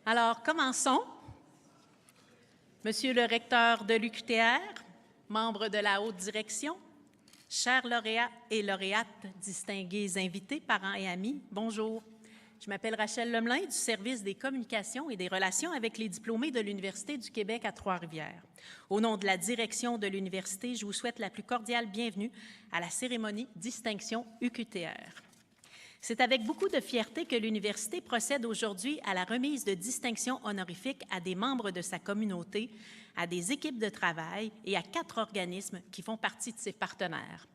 Alors, commençons. Monsieur le recteur de l'UQTR, membres de la haute direction, chers lauréats et lauréates, distingués invités, parents et amis, bonjour. Je m'appelle Rachel Lemelin du service des communications et des relations avec les diplômés de l'Université du Québec à Trois-Rivières. Au nom de la direction de l'université, je vous souhaite la plus cordiale bienvenue à la cérémonie Distinction UQTR. C'est avec beaucoup de fierté que l'Université procède aujourd'hui à la remise de distinctions honorifiques à des membres de sa communauté, à des équipes de travail et à 4 organismes qui font partie de ses partenaires.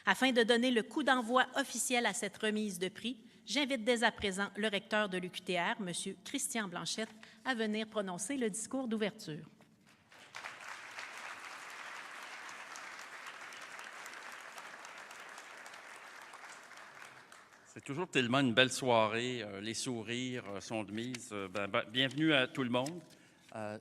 Afin de donner le coup d'envoi officiel à cette remise de prix, j'invite dès à présent le recteur de l'UQTR, M. Christian Blanchette, à venir prononcer le discours d'ouverture. C'est toujours tellement une belle soirée. Les sourires sont de mise. Bienvenue à tout le monde.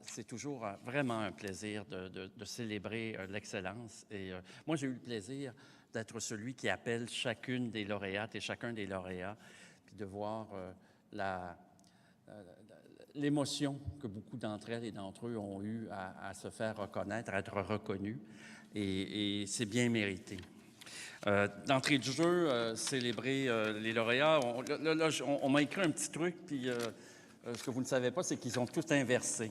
C'est toujours vraiment un plaisir de célébrer l'excellence. Et moi, j'ai eu le plaisir d'être celui qui appelle chacune des lauréates et chacun des lauréats, puis de voir l'émotion que beaucoup d'entre elles et d'entre eux ont eue à se faire reconnaître, à être reconnus. Et c'est bien mérité. D'entrée de jeu, célébrer les lauréats. On m'a écrit un petit truc, puis ce que vous ne savez pas, c'est qu'ils ont tout inversé.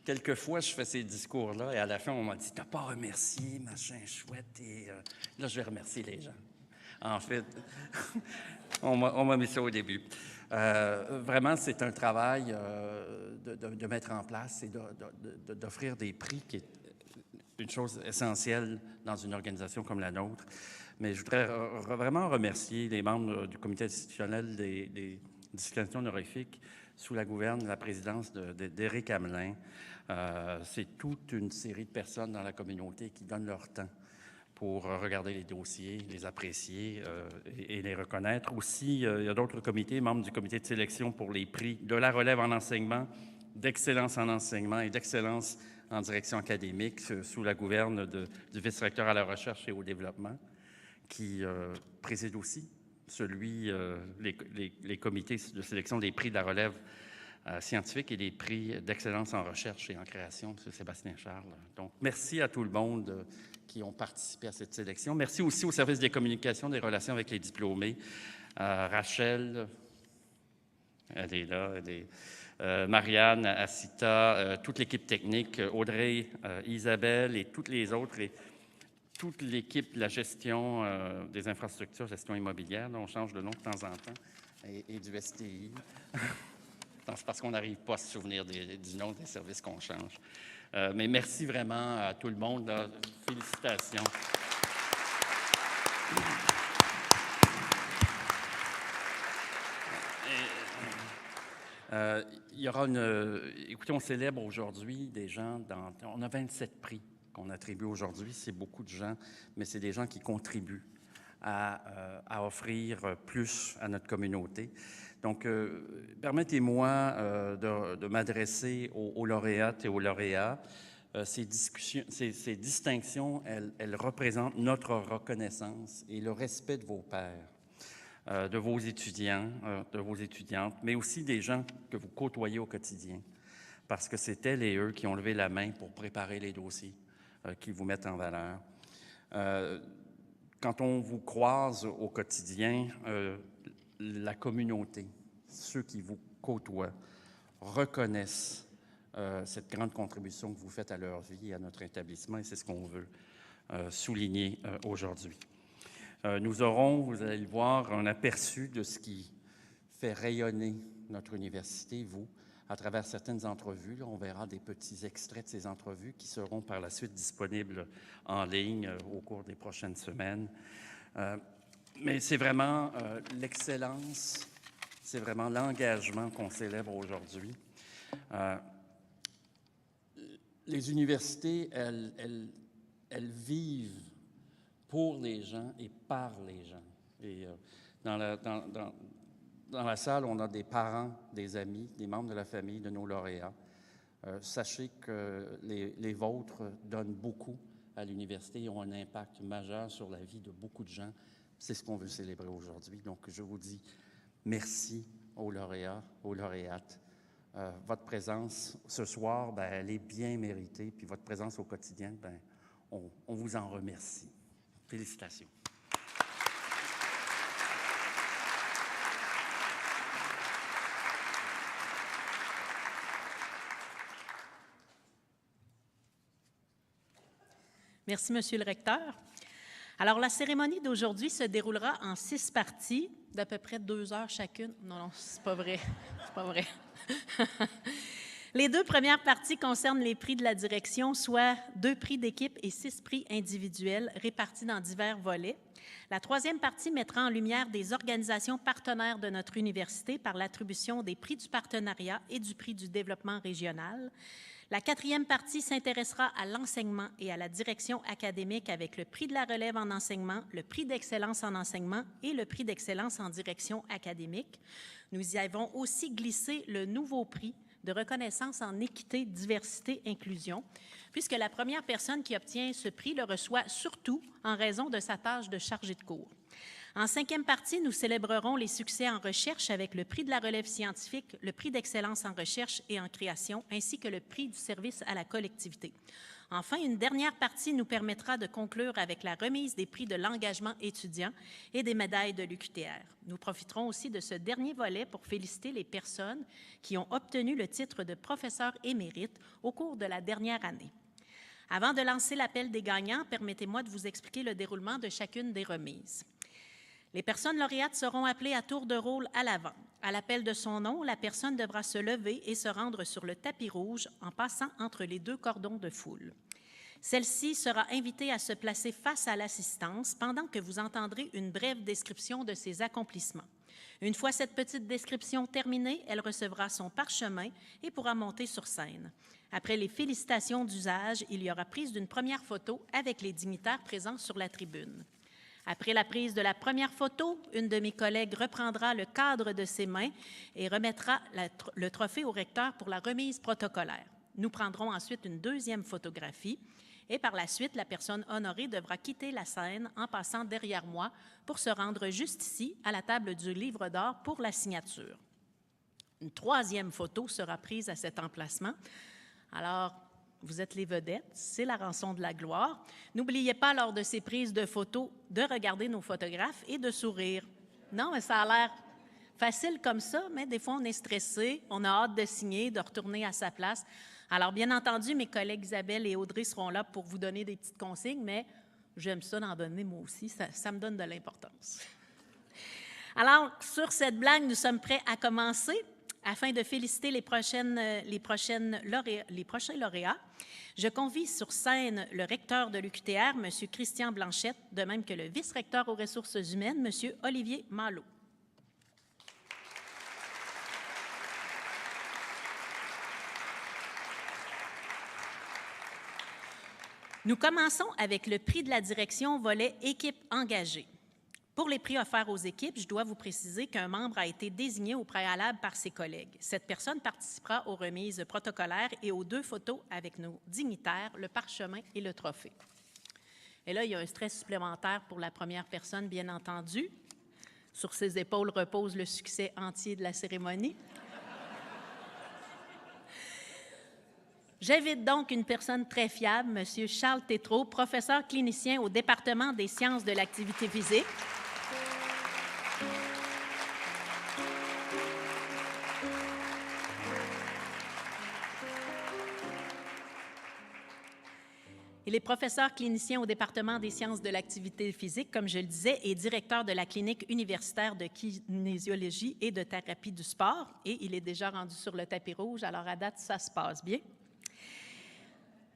Quelquefois, je fais ces discours-là, et à la fin, on m'a dit « T'as pas remercié, machin chouette », et là, je vais remercier les gens. En fait, on m'a mis ça au début. Vraiment, c'est un travail de mettre en place et d'offrir des prix qui est une chose essentielle dans une organisation comme la nôtre. Mais je voudrais vraiment remercier les membres du comité institutionnel des distinctions honorifiques sous la gouverne, la présidence d'Éric Hamelin. C'est toute une série de personnes dans la communauté qui donnent leur temps pour regarder les dossiers, les apprécier et les reconnaître. Aussi, il y a d'autres comités, membres du comité de sélection pour les prix de la relève en enseignement, d'excellence en enseignement et d'excellence en direction académique sous la gouverne du vice-recteur à la recherche et au développement, qui préside aussi les comités de sélection des prix de la relève scientifique et des prix d'excellence en recherche et en création, M. Sébastien Charles. Donc, merci à tout le monde qui ont participé à cette sélection. Merci aussi au service des communications, des relations avec les diplômés. Rachel, elle est là, Marianne, Asita, toute l'équipe technique, Audrey, Isabelle et toutes les autres, et toute l'équipe de la gestion des infrastructures, gestion immobilière. Là, on change de nom de temps en temps, et du STI. C'est parce qu'on n'arrive pas à se souvenir du nom des services qu'on change. Mais merci vraiment à tout le monde. Là. Félicitations. Il y aura écoutez, on célèbre aujourd'hui des gens on a 27 prix qu'on attribue aujourd'hui. C'est beaucoup de gens, mais c'est des gens qui contribuent à offrir plus à notre communauté. Donc, permettez-moi de m'adresser aux lauréates et aux lauréats. Ces distinctions, elles représentent notre reconnaissance et le respect de vos pairs. De vos étudiants, de vos étudiantes, mais aussi des gens que vous côtoyez au quotidien, parce que c'est elles et eux qui ont levé la main pour préparer les dossiers qui vous mettent en valeur. Quand on vous croise au quotidien, la communauté, ceux qui vous côtoient, reconnaissent cette grande contribution que vous faites à leur vie et à notre établissement, et c'est ce qu'on veut souligner aujourd'hui. Nous aurons, vous allez le voir, un aperçu de ce qui fait rayonner notre université, vous, à travers certaines entrevues. Là, on verra des petits extraits de ces entrevues qui seront par la suite disponibles en ligne au cours des prochaines semaines. Mais c'est vraiment l'excellence, c'est vraiment l'engagement qu'on célèbre aujourd'hui. Les universités, elles vivent pour les gens et par les gens. Et dans la salle, on a des parents, des amis, des membres de la famille de nos lauréats. Sachez que les vôtres donnent beaucoup à l'université et ont un impact majeur sur la vie de beaucoup de gens. C'est ce qu'on veut célébrer aujourd'hui. Donc, je vous dis merci aux lauréats, aux lauréates. Votre présence ce soir, bien, elle est bien méritée, puis votre présence au quotidien, bien, on vous en remercie. Félicitations. Merci, Monsieur le recteur. Alors, la cérémonie d'aujourd'hui se déroulera en 6 parties d'à peu près 2 heures chacune. Non, c'est pas vrai. C'est pas vrai. Les 2 premières parties concernent les prix de la direction, soit 2 prix d'équipe et 6 prix individuels répartis dans divers volets. La 3e partie mettra en lumière des organisations partenaires de notre université par l'attribution des prix du partenariat et du prix du développement régional. La 4e partie s'intéressera à l'enseignement et à la direction académique avec le prix de la relève en enseignement, le prix d'excellence en enseignement et le prix d'excellence en direction académique. Nous y avons aussi glissé le nouveau prix de reconnaissance en équité, diversité, inclusion, puisque la première personne qui obtient ce prix le reçoit surtout en raison de sa tâche de chargé de cours. En 5e partie, nous célébrerons les succès en recherche avec le prix de la relève scientifique, le prix d'excellence en recherche et en création, ainsi que le prix du service à la collectivité. Enfin, une dernière partie nous permettra de conclure avec la remise des prix de l'engagement étudiant et des médailles de l'UQTR. Nous profiterons aussi de ce dernier volet pour féliciter les personnes qui ont obtenu le titre de professeur émérite au cours de la dernière année. Avant de lancer l'appel des gagnants, permettez-moi de vous expliquer le déroulement de chacune des remises. Les personnes lauréates seront appelées à tour de rôle à l'avant. À l'appel de son nom, la personne devra se lever et se rendre sur le tapis rouge en passant entre les 2 cordons de foule. Celle-ci sera invitée à se placer face à l'assistance pendant que vous entendrez une brève description de ses accomplissements. Une fois cette petite description terminée, elle recevra son parchemin et pourra monter sur scène. Après les félicitations d'usage, il y aura prise d'une première photo avec les dignitaires présents sur la tribune. Après la prise de la première photo, une de mes collègues reprendra le cadre de ses mains et remettra le trophée au recteur pour la remise protocolaire. Nous prendrons ensuite une 2e photographie et par la suite, la personne honorée devra quitter la scène en passant derrière moi pour se rendre juste ici, à la table du livre d'or pour la signature. Une 3e photo sera prise à cet emplacement. Alors, vous êtes les vedettes, c'est la rançon de la gloire. N'oubliez pas, lors de ces prises de photos, de regarder nos photographes et de sourire. Non, mais ça a l'air facile comme ça, mais des fois, on est stressé, on a hâte de signer, de retourner à sa place. Alors, bien entendu, mes collègues Isabelle et Audrey seront là pour vous donner des petites consignes, mais j'aime ça d'en donner moi aussi, ça me donne de l'importance. Alors, sur cette blague, nous sommes prêts à commencer. Afin de féliciter les prochains lauréats, je convie sur scène le recteur de l'UQTR, M. Christian Blanchette, de même que le vice-recteur aux ressources humaines, M. Olivier Malo. Nous commençons avec le prix de la direction volet équipe engagée. Pour les prix offerts aux équipes, je dois vous préciser qu'un membre a été désigné au préalable par ses collègues. Cette personne participera aux remises protocolaires et aux 2 photos avec nos dignitaires, le parchemin et le trophée. Et là, il y a un stress supplémentaire pour la première personne, bien entendu. Sur ses épaules repose le succès entier de la cérémonie. J'invite donc une personne très fiable, M. Charles Tétrault, professeur clinicien au département des sciences de l'activité physique. Il est professeur clinicien au département des sciences de l'activité physique, comme je le disais, et directeur de la clinique universitaire de kinésiologie et de thérapie du sport. Et il est déjà rendu sur le tapis rouge, alors à date, ça se passe bien.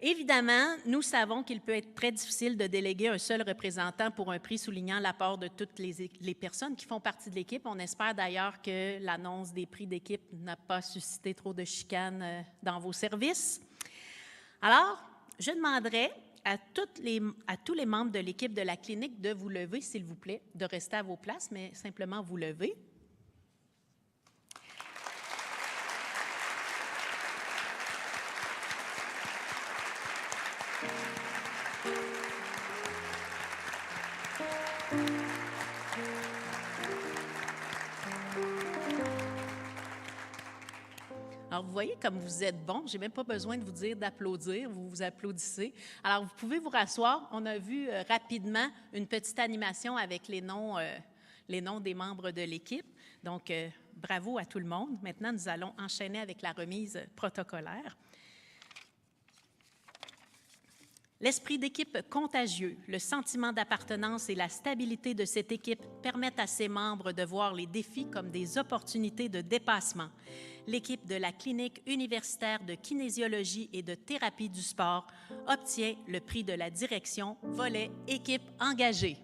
Évidemment, nous savons qu'il peut être très difficile de déléguer un seul représentant pour un prix soulignant l'apport de toutes les personnes qui font partie de l'équipe. On espère d'ailleurs que l'annonce des prix d'équipe n'a pas suscité trop de chicanes dans vos services. Alors, je demanderai à tous les membres de l'équipe de la clinique de vous lever, s'il vous plaît, de rester à vos places, mais simplement vous lever. vous voyez comme vous êtes bons. Je n'ai même pas besoin de vous dire d'applaudir. Vous vous applaudissez. Alors, vous pouvez vous rasseoir. On a vu rapidement une petite animation avec les noms des membres de l'équipe. Donc, bravo à tout le monde. Maintenant, nous allons enchaîner avec la remise protocolaire. L'esprit d'équipe contagieux, le sentiment d'appartenance et la stabilité de cette équipe permettent à ses membres de voir les défis comme des opportunités de dépassement. L'équipe de la Clinique universitaire de kinésiologie et de thérapie du sport obtient le prix de la direction volet équipe engagée.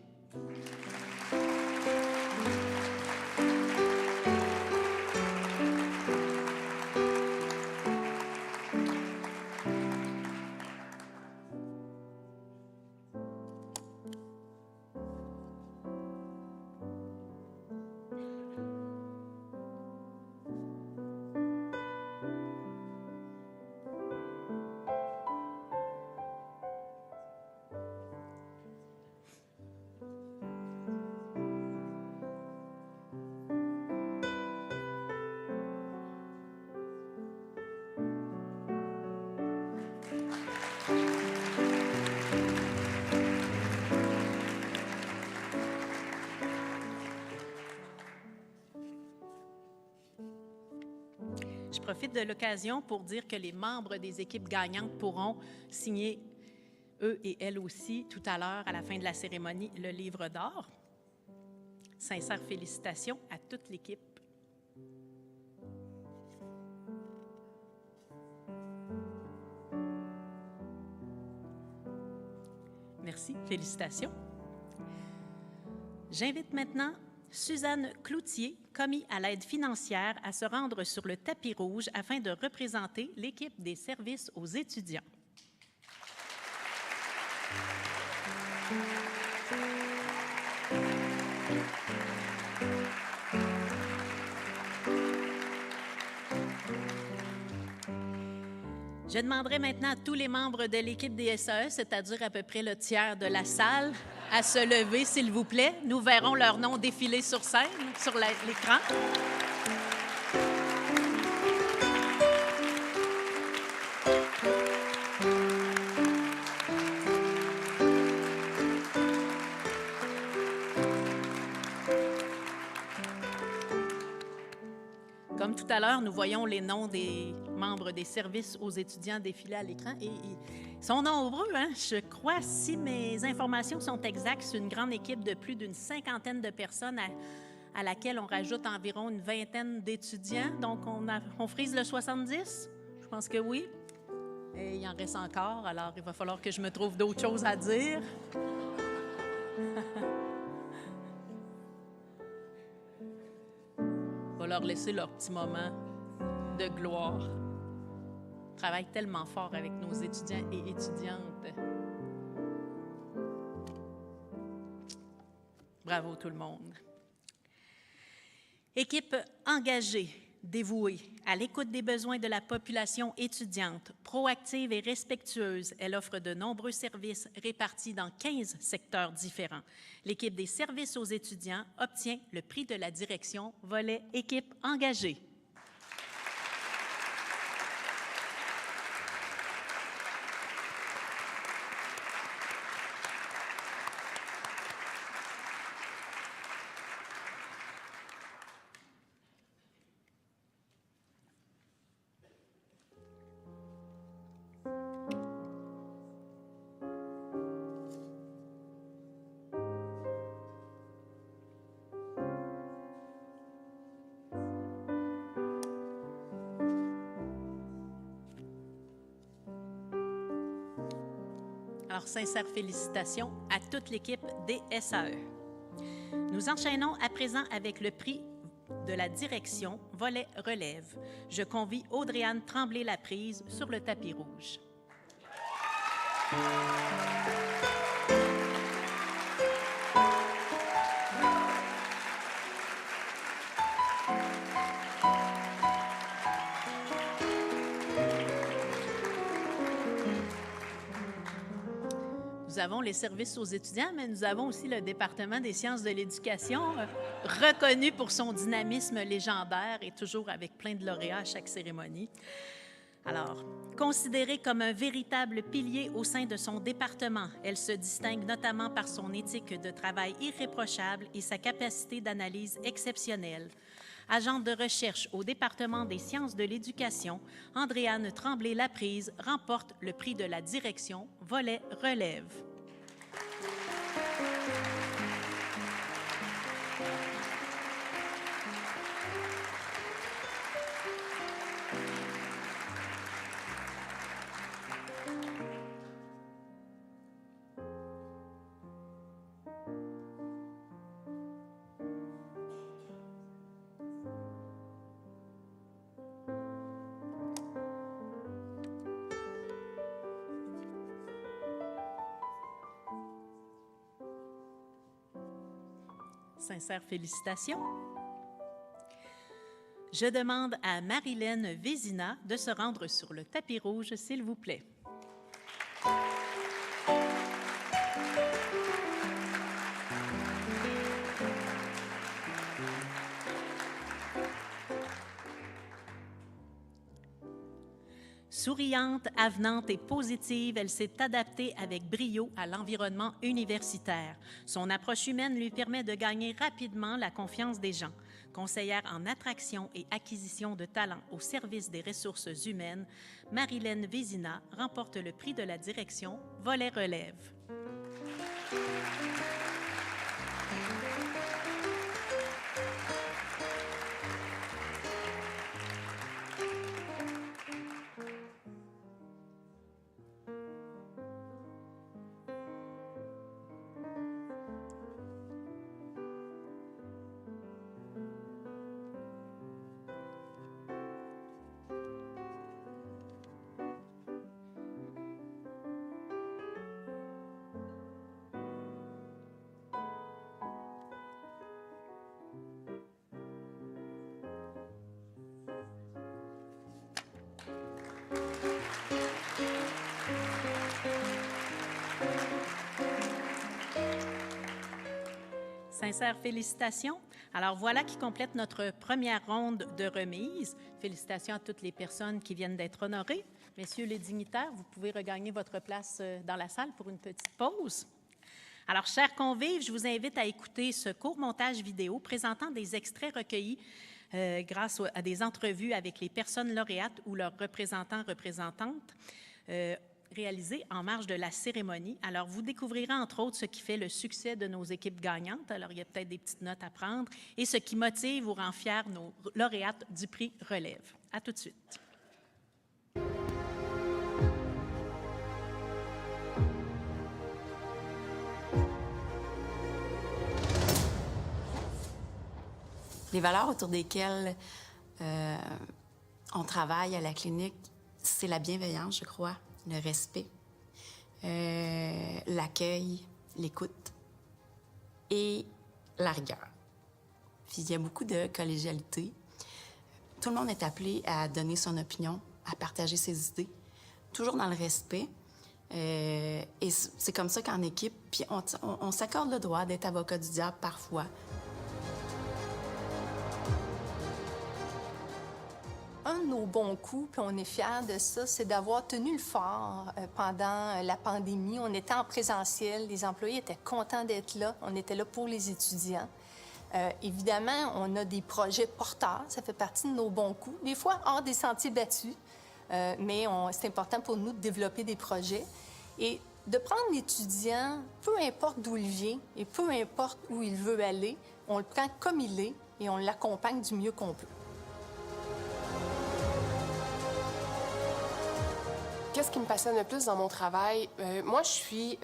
Je profite de l'occasion pour dire que les membres des équipes gagnantes pourront signer, eux et elles aussi, tout à l'heure, à la fin de la cérémonie, le livre d'or. Sincères félicitations à toute l'équipe. Merci, félicitations. J'invite maintenant Suzanne Cloutier, commis à l'aide financière, à se rendre sur le tapis rouge afin de représenter l'équipe des services aux étudiants. Je demanderai maintenant à tous les membres de l'équipe des SAE, c'est-à-dire à peu près le tiers de la salle, à se lever, s'il vous plaît. Nous verrons leur nom défiler sur scène, sur l'écran. Comme tout à l'heure, nous voyons les noms des membres des services aux étudiants défiler à l'écran et ils sont nombreux, hein? Je crois, si mes informations sont exactes, c'est une grande équipe de plus d'une 50aine de personnes à laquelle on rajoute environ une 20aine d'étudiants. Donc, on frise le 70? Je pense que oui. Et il en reste encore, alors il va falloir que je me trouve d'autres choses à dire. On va leur laisser leur petit moment de gloire. On travaille tellement fort avec nos étudiants et étudiantes. Bravo tout le monde. Équipe engagée, dévouée, à l'écoute des besoins de la population étudiante, proactive et respectueuse, elle offre de nombreux services répartis dans 15 secteurs différents. L'équipe des services aux étudiants obtient le prix de la direction volet équipe engagée. Alors, sincères félicitations à toute l'équipe des SAE. Nous enchaînons à présent avec le prix de la direction volet relève. Je convie Audrey-Anne Tremblay-Laprise sur le tapis rouge. Nous nous avons les services aux étudiants, mais nous avons aussi le département des sciences de l'éducation, reconnu pour son dynamisme légendaire et toujours avec plein de lauréats à chaque cérémonie. Alors, considérée comme un véritable pilier au sein de son département, elle se distingue notamment par son éthique de travail irréprochable et sa capacité d'analyse exceptionnelle. Agente de recherche au département des sciences de l'éducation, Andréane Tremblay-Laprise remporte le prix de la direction volet relève. Sincères félicitations. Je demande à Marilène Vézina de se rendre sur le tapis rouge, s'il vous plaît. Souriante, avenante et positive, elle s'est adaptée avec brio à l'environnement universitaire. Son approche humaine lui permet de gagner rapidement la confiance des gens. Conseillère en attraction et acquisition de talents au service des ressources humaines, Marilène Vézina remporte le prix de la direction volet relève. Sincères félicitations. Alors voilà qui complète notre première ronde de remise. Félicitations à toutes les personnes qui viennent d'être honorées. Messieurs les dignitaires, vous pouvez regagner votre place dans la salle pour une petite pause. Alors, chers convives, je vous invite à écouter ce court montage vidéo présentant des extraits recueillis grâce à des entrevues avec les personnes lauréates ou leurs représentants, représentantes, réalisées en marge de la cérémonie. Alors, vous découvrirez entre autres ce qui fait le succès de nos équipes gagnantes. Alors, il y a peut-être des petites notes à prendre et ce qui motive ou rend fiers nos lauréates du prix Relève. À tout de suite. Les valeurs autour desquelles on travaille à la clinique, c'est la bienveillance, je crois, le respect, l'accueil, l'écoute et la rigueur. Puis il y a beaucoup de collégialité. Tout le monde est appelé à donner son opinion, à partager ses idées, toujours dans le respect. Et c'est comme ça qu'en équipe, puis on s'accorde le droit d'être avocat du diable parfois. Un de nos bons coups, puis on est fiers de ça, c'est d'avoir tenu le fort pendant la pandémie. On était en présentiel, les employés étaient contents d'être là, on était là pour les étudiants. Évidemment, on a des projets porteurs, ça fait partie de nos bons coups, des fois hors des sentiers battus, mais c'est important pour nous de développer des projets et de prendre l'étudiant, peu importe d'où il vient et peu importe où il veut aller, on le prend comme il est et on l'accompagne du mieux qu'on peut. Qu'est-ce qui me passionne le plus dans mon travail? Moi, je suis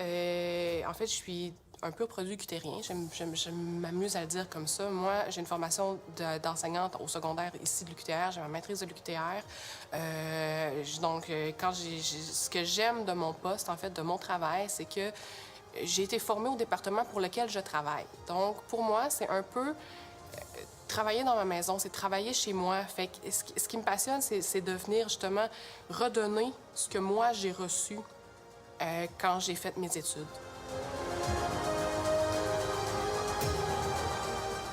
un pur produit cutérien. Je m'amuse à le dire comme ça. Moi, j'ai une formation d'enseignante au secondaire ici de l'UQTR. J'ai ma maîtrise de l'UQTR. Ce que j'aime de mon poste, en fait, de mon travail, c'est que j'ai été formée au département pour lequel je travaille. Donc, pour moi, c'est un peu travailler dans ma maison, c'est travailler chez moi. Fait que ce qui me passionne, c'est de venir justement redonner ce que moi j'ai reçu quand j'ai fait mes études.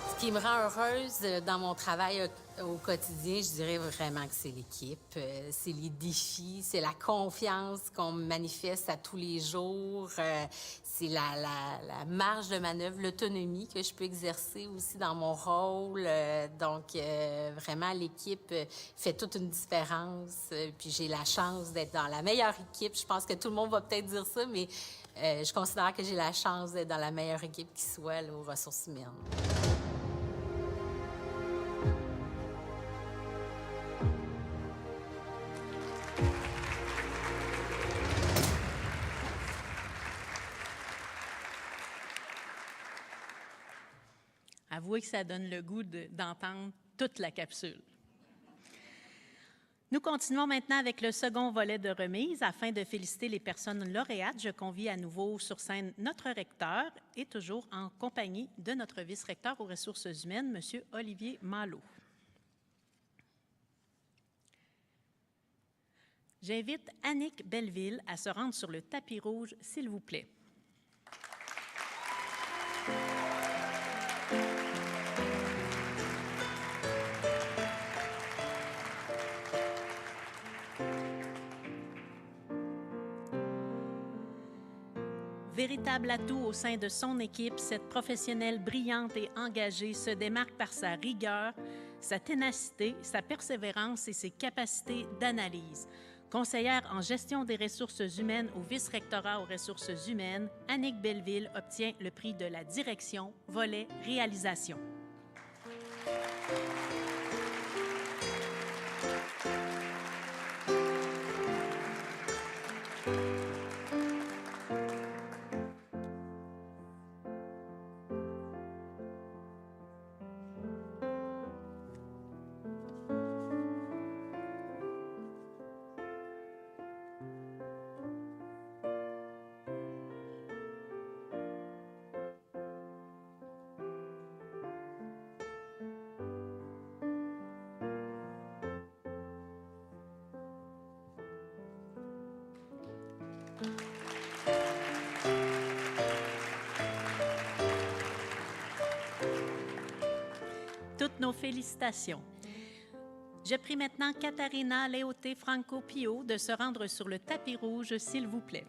Ce qui me rend heureuse dans mon travail au quotidien, je dirais vraiment que c'est l'équipe, c'est les défis, c'est la confiance qu'on manifeste à tous les jours, c'est la marge de manœuvre, l'autonomie que je peux exercer aussi dans mon rôle. Donc, vraiment, l'équipe fait toute une différence. Puis j'ai la chance d'être dans la meilleure équipe. Je pense que tout le monde va peut-être dire ça, mais je considère que j'ai la chance d'être dans la meilleure équipe qui soit là, aux ressources humaines. Avouez que ça donne le goût d'entendre toute la capsule. Nous continuons maintenant avec le second volet de remise. Afin de féliciter les personnes lauréates, je convie à nouveau sur scène notre recteur et toujours en compagnie de notre vice-recteur aux ressources humaines, M. Olivier Malo. J'invite Annick Belleville à se rendre sur le tapis rouge, s'il vous plaît. Véritable atout au sein de son équipe, cette professionnelle brillante et engagée se démarque par sa rigueur, sa ténacité, sa persévérance et ses capacités d'analyse. Conseillère en gestion des ressources humaines au vice-rectorat aux ressources humaines, Annick Belleville obtient le prix de la direction, volet réalisation. Toutes nos félicitations. Je prie maintenant Katharina Léoté Franco Pio de se rendre sur le tapis rouge, s'il vous plaît.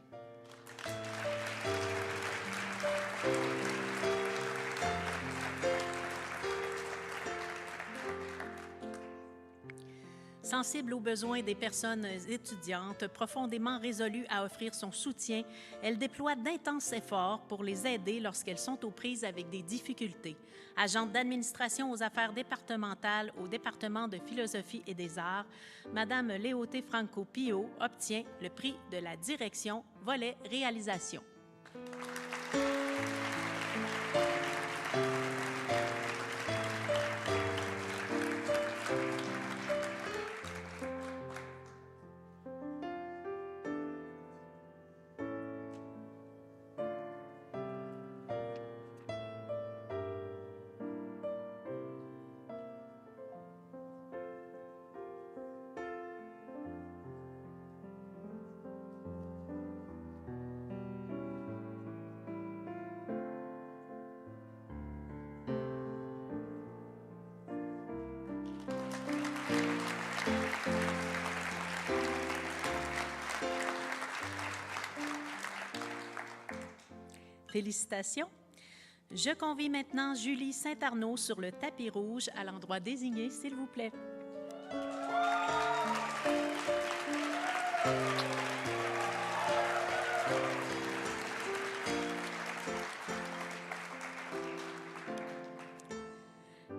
Sensible aux besoins des personnes étudiantes, profondément résolue à offrir son soutien, elle déploie d'intenses efforts pour les aider lorsqu'elles sont aux prises avec des difficultés. Agente d'administration aux affaires départementales au département de philosophie et des arts, Madame Léoté Franco Pio obtient le prix de la direction, volet réalisation. Félicitations. Je convie maintenant Julie Saint-Arnaud sur le tapis rouge à l'endroit désigné, s'il vous plaît.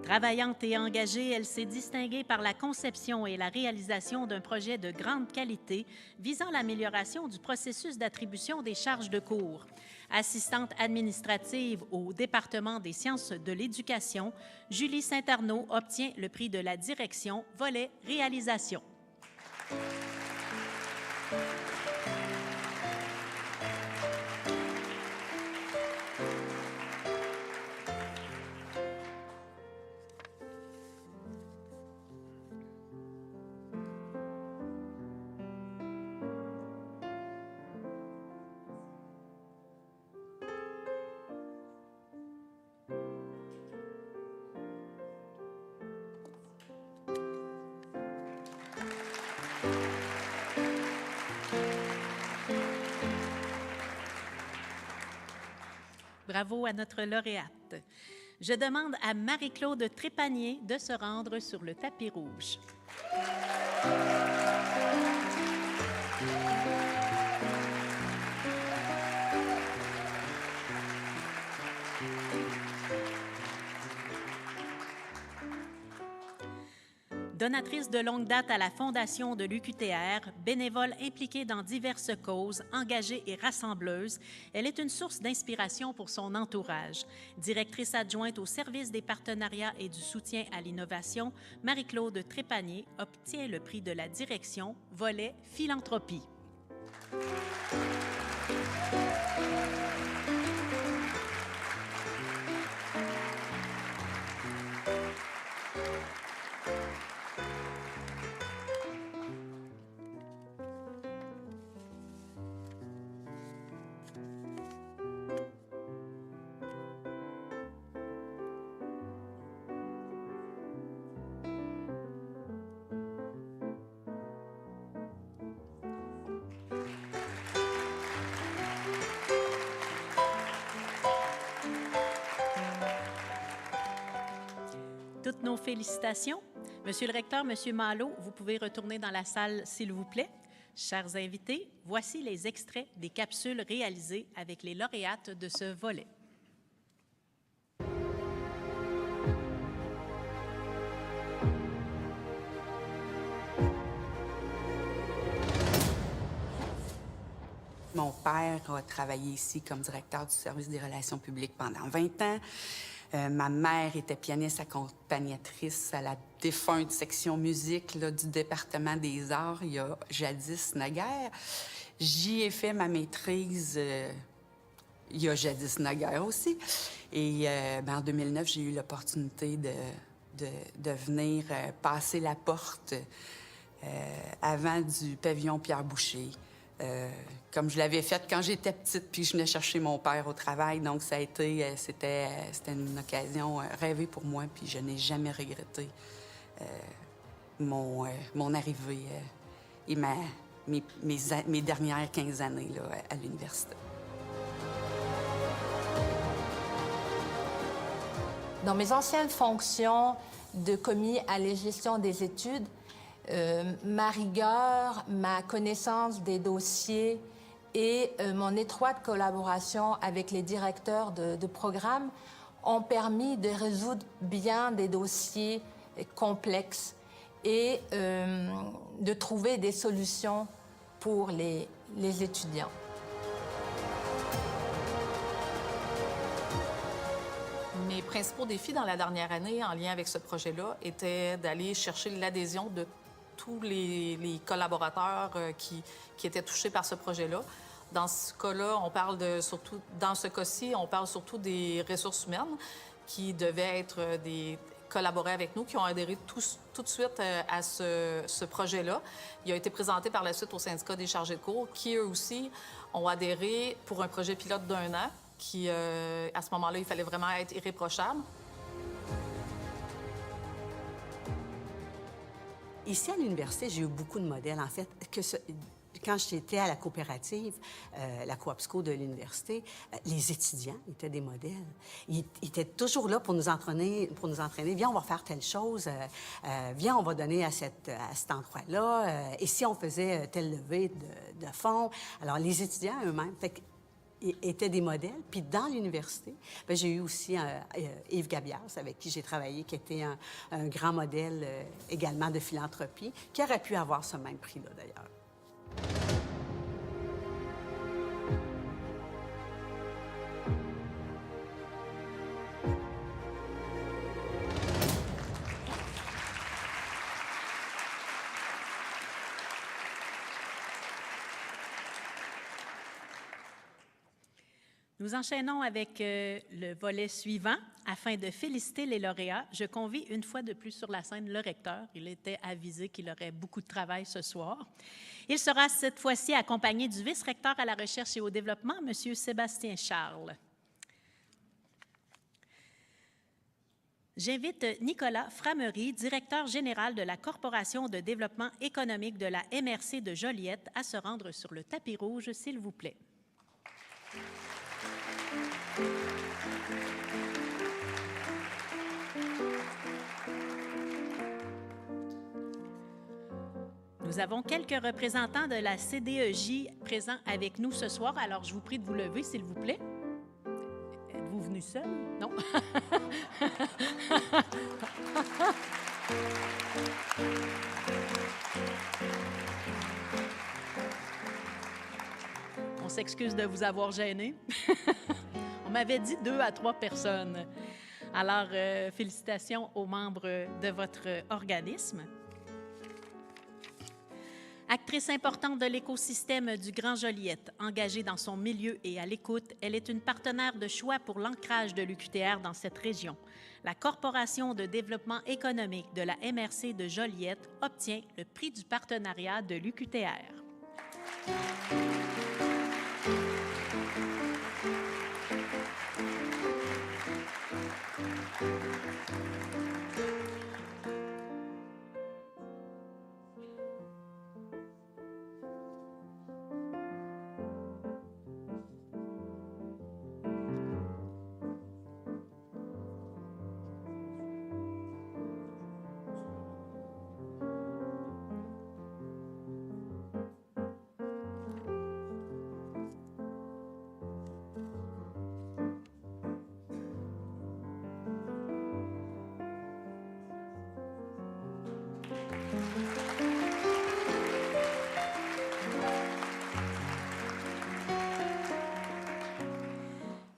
Travaillante et engagée, elle s'est distinguée par la conception et la réalisation d'un projet de grande qualité visant l'amélioration du processus d'attribution des charges de cours. Assistante administrative au département des sciences de l'éducation, Julie Saint-Arnaud obtient le prix de la direction, volet réalisation. Bravo à notre lauréate. Je demande à Marie-Claude Trépanier de se rendre sur le tapis rouge. Donatrice de longue date à la fondation de l'UQTR, bénévole impliquée dans diverses causes, engagée et rassembleuse, elle est une source d'inspiration pour son entourage. Directrice adjointe au service des partenariats et du soutien à l'innovation, Marie-Claude Trépanier obtient le prix de la direction, volet philanthropie. Toutes nos félicitations. Monsieur le recteur, Monsieur Malo, vous pouvez retourner dans la salle, s'il vous plaît. Chers invités, voici les extraits des capsules réalisées avec les lauréates de ce volet. Mon père a travaillé ici comme directeur du service des relations publiques pendant 20 ans. Ma mère était pianiste accompagnatrice à la défunte section musique là, du département des arts il y a jadis naguère. J'y ai fait ma maîtrise il y a jadis naguère aussi. Et en 2009, j'ai eu l'opportunité de venir passer la porte avant du pavillon Pierre Boucher. Comme je l'avais fait quand j'étais petite, puis je venais chercher mon père au travail. Donc, ça a été, c'était une occasion rêvée pour moi, puis je n'ai jamais regretté mon arrivée et mes dernières 15 années là, à l'université. Dans mes anciennes fonctions de commis à la gestion des études, ma rigueur, ma connaissance des dossiers et mon étroite collaboration avec les directeurs de programmes ont permis de résoudre bien des dossiers complexes et de trouver des solutions pour les étudiants. Mes principaux défis dans la dernière année en lien avec ce projet-là étaient d'aller chercher l'adhésion de tous les collaborateurs qui étaient touchés par ce projet-là. Dans ce cas-là, dans ce cas-ci, on parle surtout des ressources humaines qui devaient collaborer avec nous, qui ont adhéré tout de suite à ce projet-là. Il a été présenté par la suite au syndicat des chargés de cours, qui eux aussi ont adhéré pour un projet pilote d'1 an, qui, à ce moment-là, il fallait vraiment être irréprochable. Ici, à l'université, j'ai eu beaucoup de modèles, en fait. Quand j'étais à la coopérative, la Coopsco de l'université, les étudiants étaient des modèles. Ils étaient toujours là pour nous entraîner. Viens, on va faire telle chose. Viens, on va donner à cet endroit-là. Et si on faisait telle levée de fonds? Alors, les étudiants eux-mêmes étaient des modèles. Puis dans l'université, j'ai eu aussi Yves Gabias, avec qui j'ai travaillé, qui était un grand modèle également de philanthropie, qui aurait pu avoir ce même prix-là, d'ailleurs. Nous enchaînons avec le volet suivant. Afin de féliciter les lauréats, je convie une fois de plus sur la scène le recteur. Il était avisé qu'il aurait beaucoup de travail ce soir. Il sera cette fois-ci accompagné du vice-recteur à la recherche et au développement, M. Sébastien Charles. J'invite Nicolas Framery, directeur général de la Corporation de développement économique de la MRC de Joliette, à se rendre sur le tapis rouge, s'il vous plaît. Nous avons quelques représentants de la CDEJ présents avec nous ce soir, alors je vous prie de vous lever, s'il vous plaît. Êtes-vous venu seul? Non? On s'excuse de vous avoir gêné. On m'avait dit 2 à 3 personnes. Alors, félicitations aux membres de votre organisme. Actrice importante de l'écosystème du Grand Joliette, engagée dans son milieu et à l'écoute, elle est une partenaire de choix pour l'ancrage de l'UQTR dans cette région. La Corporation de développement économique de la MRC de Joliette obtient le prix du partenariat de l'UQTR.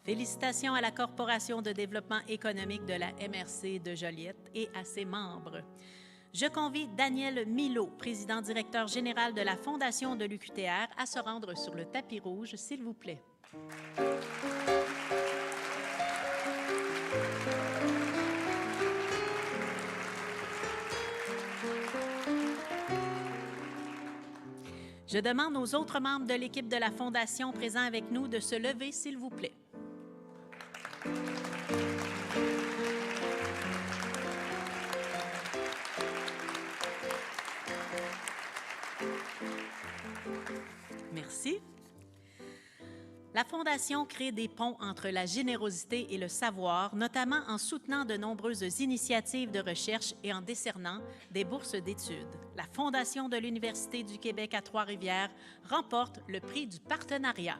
Félicitations à la Corporation de développement économique de la MRC de Joliette et à ses membres. Je convie Daniel Milot, président-directeur général de la Fondation de l'UQTR, à se rendre sur le tapis rouge, s'il vous plaît. Je demande aux autres membres de l'équipe de la Fondation présents avec nous de se lever, s'il vous plaît. Merci. La Fondation crée des ponts entre la générosité et le savoir, notamment en soutenant de nombreuses initiatives de recherche et en décernant des bourses d'études. La Fondation de l'Université du Québec à Trois-Rivières remporte le prix du partenariat.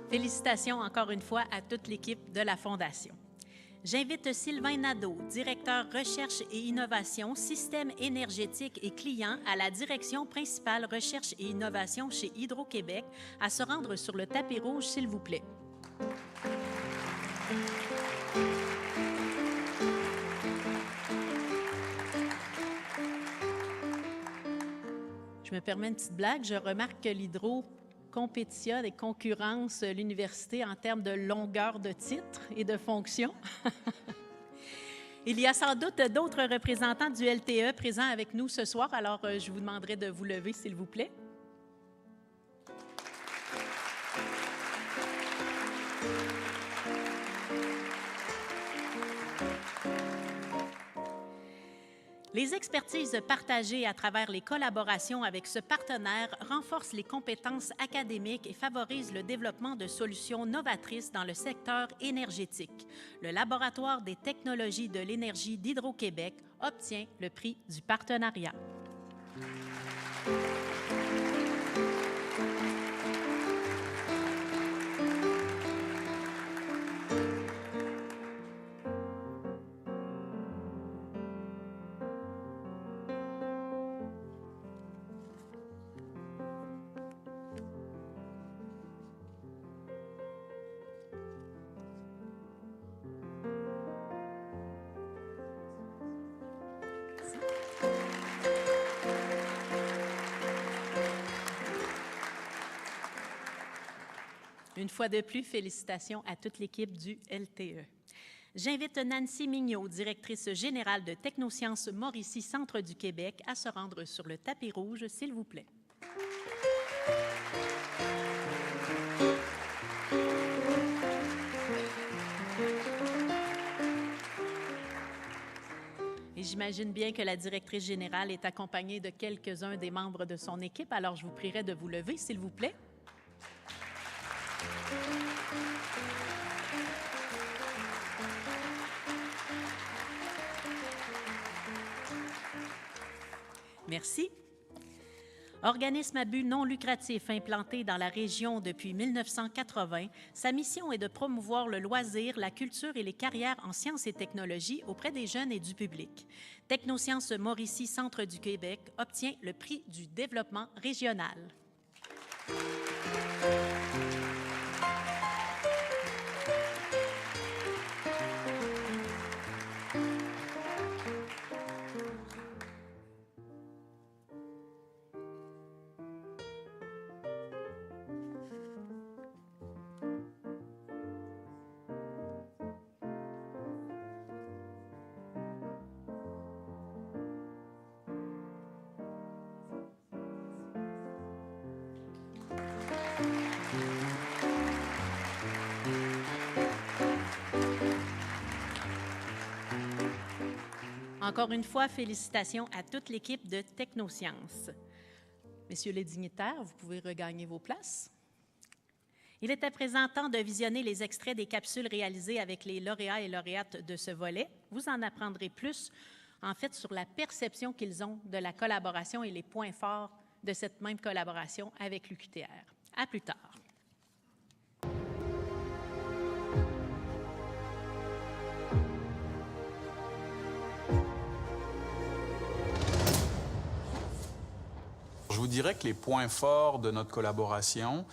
Félicitations encore une fois à toute l'équipe de la Fondation. J'invite Sylvain Nadeau, directeur Recherche et Innovation, Système énergétique et clients à la Direction principale Recherche et Innovation chez Hydro-Québec, à se rendre sur le tapis rouge, s'il vous plaît. Je me permets une petite blague. Je remarque que l'Hydro compétitionne et concurrence l'université en termes de longueur de titre et de fonction. Il y a sans doute d'autres représentants du LTE présents avec nous ce soir, alors je vous demanderai de vous lever, s'il vous plaît. Les expertises partagées à travers les collaborations avec ce partenaire renforcent les compétences académiques et favorisent le développement de solutions novatrices dans le secteur énergétique. Le Laboratoire des technologies de l'énergie d'Hydro-Québec obtient le prix du partenariat. Une fois de plus, félicitations à toute l'équipe du LTE. J'invite Nancy Mignot, directrice générale de Technosciences Mauricie Centre du Québec, à se rendre sur le tapis rouge, s'il vous plaît. Et j'imagine bien que la directrice générale est accompagnée de quelques-uns des membres de son équipe, alors je vous prierai de vous lever, s'il vous plaît. Merci. Organisme à but non lucratif implanté dans la région depuis 1980, sa mission est de promouvoir le loisir, la culture et les carrières en sciences et technologies auprès des jeunes et du public. Technosciences Mauricie Centre du Québec obtient le prix du développement régional. Encore une fois, félicitations à toute l'équipe de Technosciences. Messieurs les dignitaires, vous pouvez regagner vos places. Il est à présent temps de visionner les extraits des capsules réalisées avec les lauréats et lauréates de ce volet. Vous en apprendrez plus, en fait, sur la perception qu'ils ont de la collaboration et les points forts de cette même collaboration avec l'UQTR. À plus tard. Je vous dirais que les points forts de notre collaboration,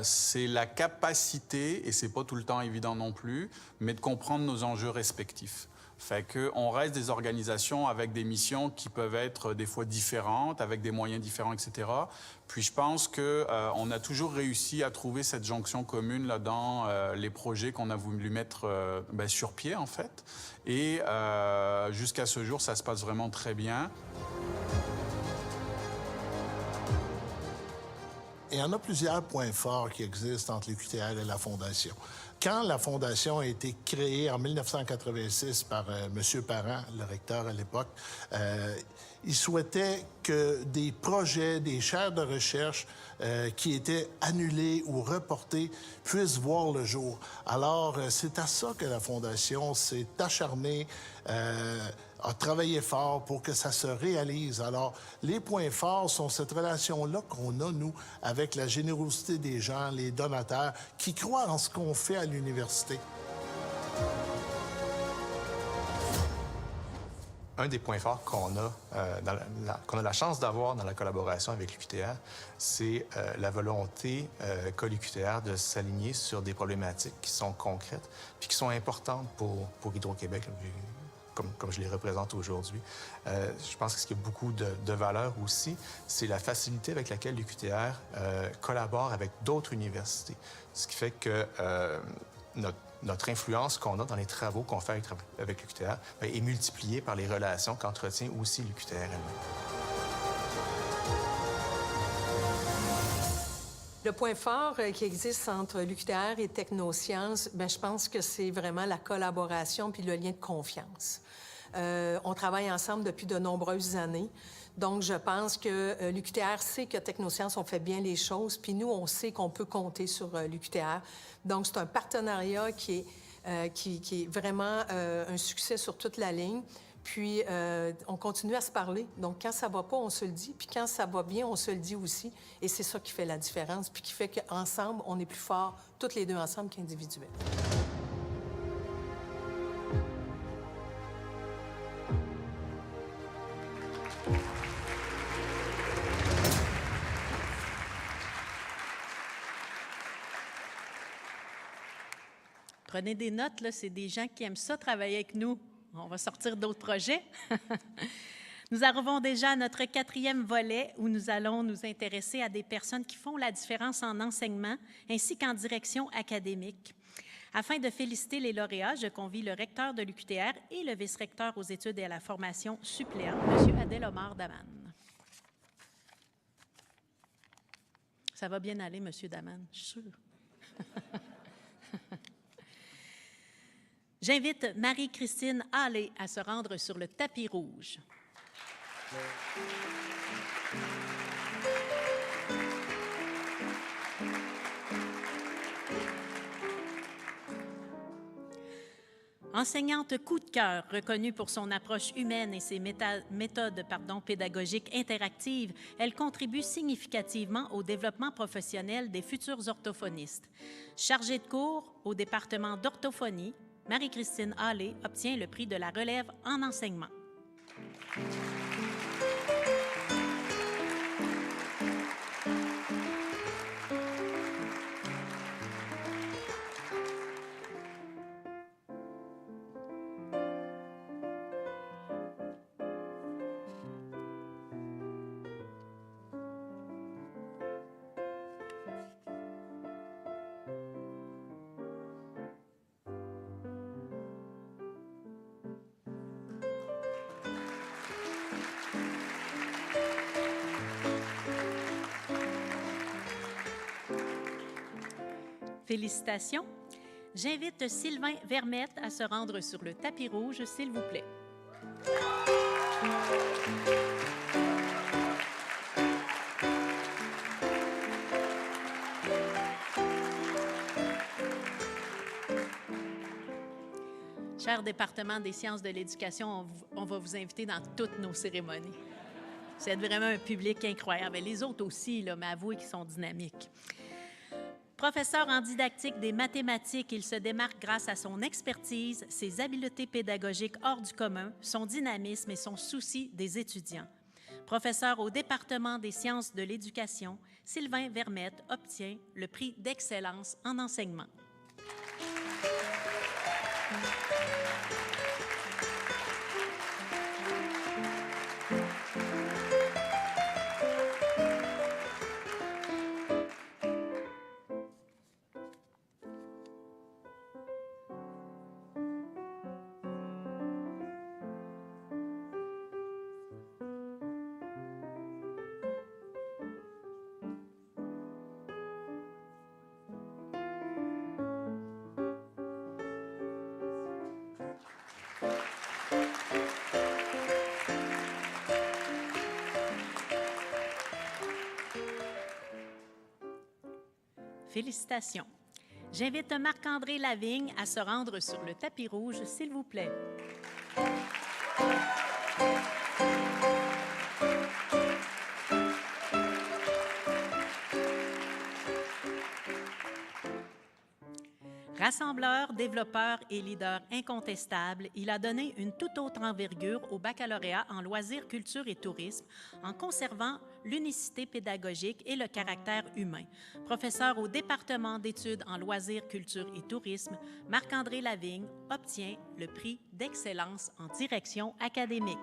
c'est la capacité, et c'est pas tout le temps évident non plus, mais de comprendre nos enjeux respectifs. Fait qu'on reste des organisations avec des missions qui peuvent être des fois différentes, avec des moyens différents, etc. Puis je pense qu'on a toujours réussi à trouver cette jonction commune là, dans les projets qu'on a voulu mettre sur pied, en fait. Et jusqu'à ce jour, ça se passe vraiment très bien. Il y en a plusieurs points forts qui existent entre l'UQTR et la Fondation. Quand la Fondation a été créée en 1986 par M. Parent, le recteur à l'époque, il souhaitait que des projets, des chaires de recherche qui étaient annulés ou reportés puissent voir le jour. Alors, c'est à ça que la Fondation s'est acharnée, a travaillé fort pour que ça se réalise. Alors, les points forts sont cette relation-là qu'on a, nous, avec la générosité des gens, les donateurs, qui croient en ce qu'on fait à l'université. Un des points forts qu'on a, qu'on a la chance d'avoir dans la collaboration avec l'UQTR, c'est la volonté qu'a l'UQTR de s'aligner sur des problématiques qui sont concrètes puis qui sont importantes pour Hydro-Québec, comme je les représente aujourd'hui. Je pense que ce qui a beaucoup de valeur aussi, c'est la facilité avec laquelle l'UQTR collabore avec d'autres universités. Ce qui fait que notre influence qu'on a dans les travaux qu'on fait avec l'UQTR est multipliée par les relations qu'entretient aussi l'UQTR elle-même. Le point fort qui existe entre l'UQTR et Technosciences, je pense que c'est vraiment la collaboration puis le lien de confiance. On travaille ensemble depuis de nombreuses années. Donc, je pense que l'UQTR sait que Technosciences, on fait bien les choses, puis nous, on sait qu'on peut compter sur l'UQTR. Donc, c'est un partenariat qui est vraiment un succès sur toute la ligne. Puis, on continue à se parler. Donc, quand ça va pas, on se le dit. Puis, quand ça va bien, on se le dit aussi. Et c'est ça qui fait la différence, puis qui fait qu'ensemble, on est plus forts, toutes les deux ensemble, qu'individuels. Prenez des notes, là, c'est des gens qui aiment ça travailler avec nous. On va sortir d'autres projets. Nous arrivons déjà à notre 4e volet où nous allons nous intéresser à des personnes qui font la différence en enseignement ainsi qu'en direction académique. Afin de féliciter les lauréats, je convie le recteur de l'UQTR et le vice-recteur aux études et à la formation suppléant, M. Adel-Omar Daman. Ça va bien aller, M. Daman, je suis sûre. J'invite Marie-Christine Hallé à se rendre sur le tapis rouge. Enseignante coup de cœur, reconnue pour son approche humaine et ses méthodes pédagogiques interactives, elle contribue significativement au développement professionnel des futurs orthophonistes. Chargée de cours au département d'orthophonie, Marie-Christine Hallé obtient le prix de la relève en enseignement. Félicitations. J'invite Sylvain Vermette à se rendre sur le tapis rouge, s'il vous plaît. Cher département des sciences de l'éducation, on va vous inviter dans toutes nos cérémonies. Vous êtes vraiment un public incroyable. Et les autres aussi, là, mais avouez qu'ils sont dynamiques. Professeur en didactique des mathématiques, il se démarque grâce à son expertise, ses habiletés pédagogiques hors du commun, son dynamisme et son souci des étudiants. Professeur au département des sciences de l'éducation, Sylvain Vermette obtient le prix d'excellence en enseignement. Félicitations. J'invite Marc-André Lavigne à se rendre sur le tapis rouge, s'il vous plaît. Rassembleur, développeur et leader incontestable, il a donné une toute autre envergure au baccalauréat en loisirs, culture et tourisme en conservant l'unicité pédagogique et le caractère humain. Professeur au département d'études en loisirs, culture et tourisme, Marc-André Lavigne obtient le prix d'excellence en direction académique.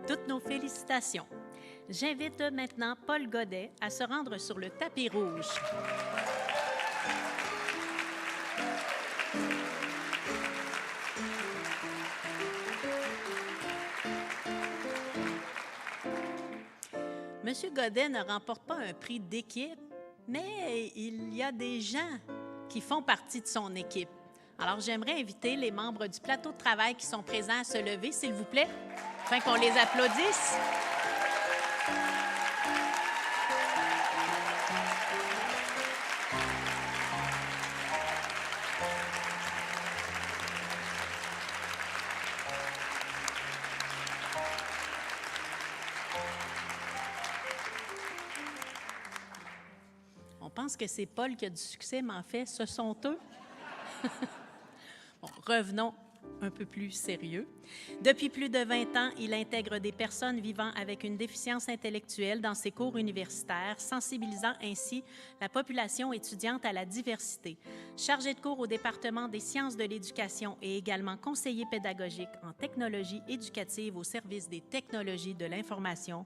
Toutes nos félicitations. J'invite maintenant Paul Godet à se rendre sur le tapis rouge. Monsieur Godet ne remporte pas un prix d'équipe, mais il y a des gens qui font partie de son équipe. Alors, j'aimerais inviter les membres du plateau de travail qui sont présents à se lever, s'il vous plaît, afin qu'on les applaudisse. pense que c'est Paul qui a du succès, mais en fait, ce sont eux. Bon, revenons un peu plus sérieux. Depuis plus de 20 ans, il intègre des personnes vivant avec une déficience intellectuelle dans ses cours universitaires, sensibilisant ainsi la population étudiante à la diversité. Chargé de cours au département des sciences de l'éducation et également conseiller pédagogique en technologie éducative au service des technologies de l'information,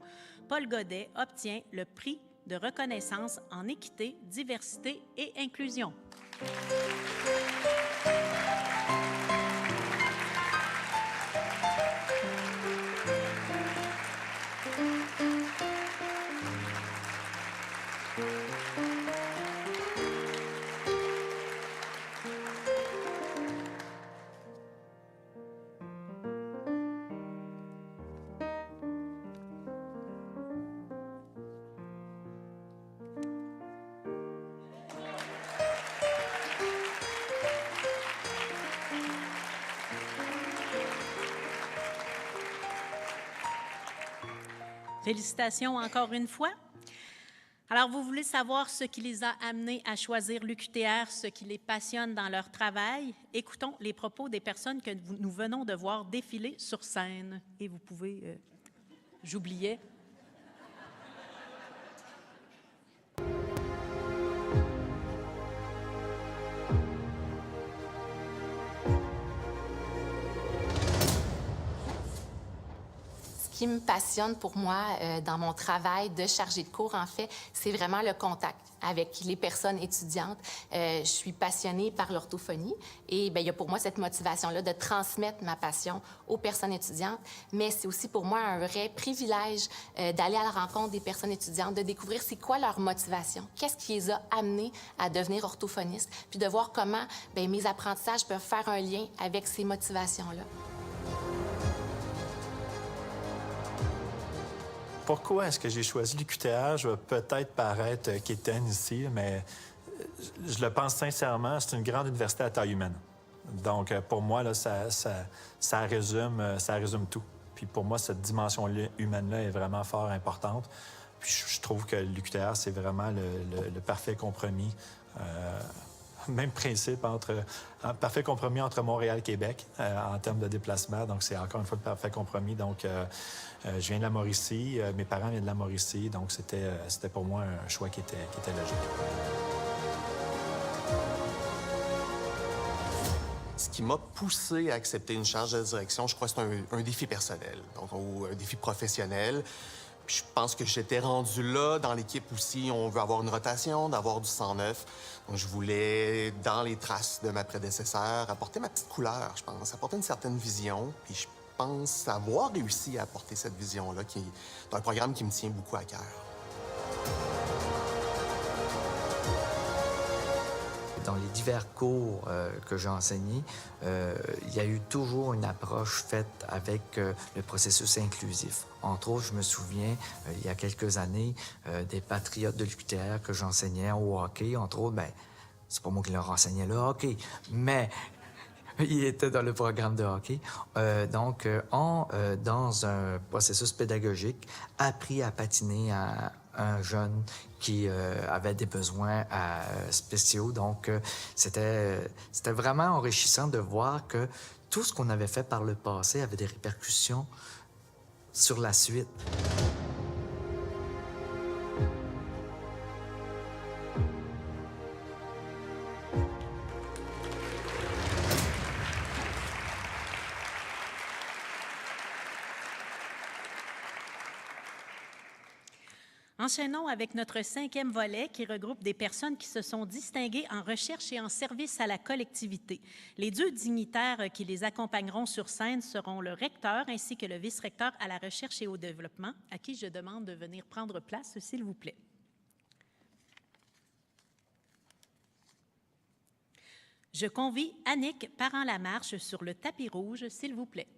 Paul Godet obtient le prix de reconnaissance en équité, diversité et inclusion. Félicitations encore une fois. Alors, vous voulez savoir ce qui les a amenés à choisir l'UQTR, ce qui les passionne dans leur travail? Écoutons les propos des personnes que nous venons de voir défiler sur scène. Et vous pouvez... J'oubliais. Ce qui me passionne pour moi dans mon travail de chargée de cours, en fait, c'est vraiment le contact avec les personnes étudiantes. Je suis passionnée par l'orthophonie et bien, il y a pour moi cette motivation-là de transmettre ma passion aux personnes étudiantes, mais c'est aussi pour moi un vrai privilège d'aller à la rencontre des personnes étudiantes, de découvrir c'est quoi leur motivation, qu'est-ce qui les a amenés à devenir orthophonistes, puis de voir comment bien, mes apprentissages peuvent faire un lien avec ces motivations-là. Pourquoi est-ce que j'ai choisi l'UQTR? Je vais peut-être paraître quétaine ici, mais je le pense sincèrement, c'est une grande université à taille humaine. Donc, pour moi, là, ça résume tout. Puis pour moi, cette dimension humaine-là est vraiment fort importante. Puis je trouve que l'UQTR, c'est vraiment le parfait compromis. Même principe un parfait compromis entre Montréal et Québec en termes de déplacement. Donc, c'est encore une fois le parfait compromis. Donc, je viens de la Mauricie, mes parents viennent de la Mauricie, donc c'était pour moi un choix qui était logique. Ce qui m'a poussé à accepter une charge de direction, je crois que c'est un défi personnel, donc un défi professionnel. Puis je pense que j'étais rendu là. Dans l'équipe aussi, on veut avoir une rotation, d'avoir du sang neuf. Donc, je voulais, dans les traces de ma prédécesseur, apporter ma petite couleur, je pense, apporter une certaine vision. Puis je pense avoir réussi à apporter cette vision-là, qui est un programme qui me tient beaucoup à cœur. Dans les divers cours que j'ai enseignés, il y a eu toujours une approche faite avec le processus inclusif. Entre autres, je me souviens, il y a quelques années, des patriotes de l'UQTR que j'enseignais au hockey. Entre autres, bien, c'est pas moi qui leur enseignais le hockey, mais ils étaient dans le programme de hockey. Donc, ont, dans un processus pédagogique, appris à patiner à un jeune qui avait des besoins spéciaux. Donc, c'était vraiment enrichissant de voir que tout ce qu'on avait fait par le passé avait des répercussions sur la suite. Enchaînons avec notre 5e volet qui regroupe des personnes qui se sont distinguées en recherche et en service à la collectivité. Les 2 dignitaires qui les accompagneront sur scène seront le recteur ainsi que le vice-recteur à la recherche et au développement, à qui je demande de venir prendre place, s'il vous plaît. Je convie Annick Parent-Lamarche sur le tapis rouge, s'il vous plaît.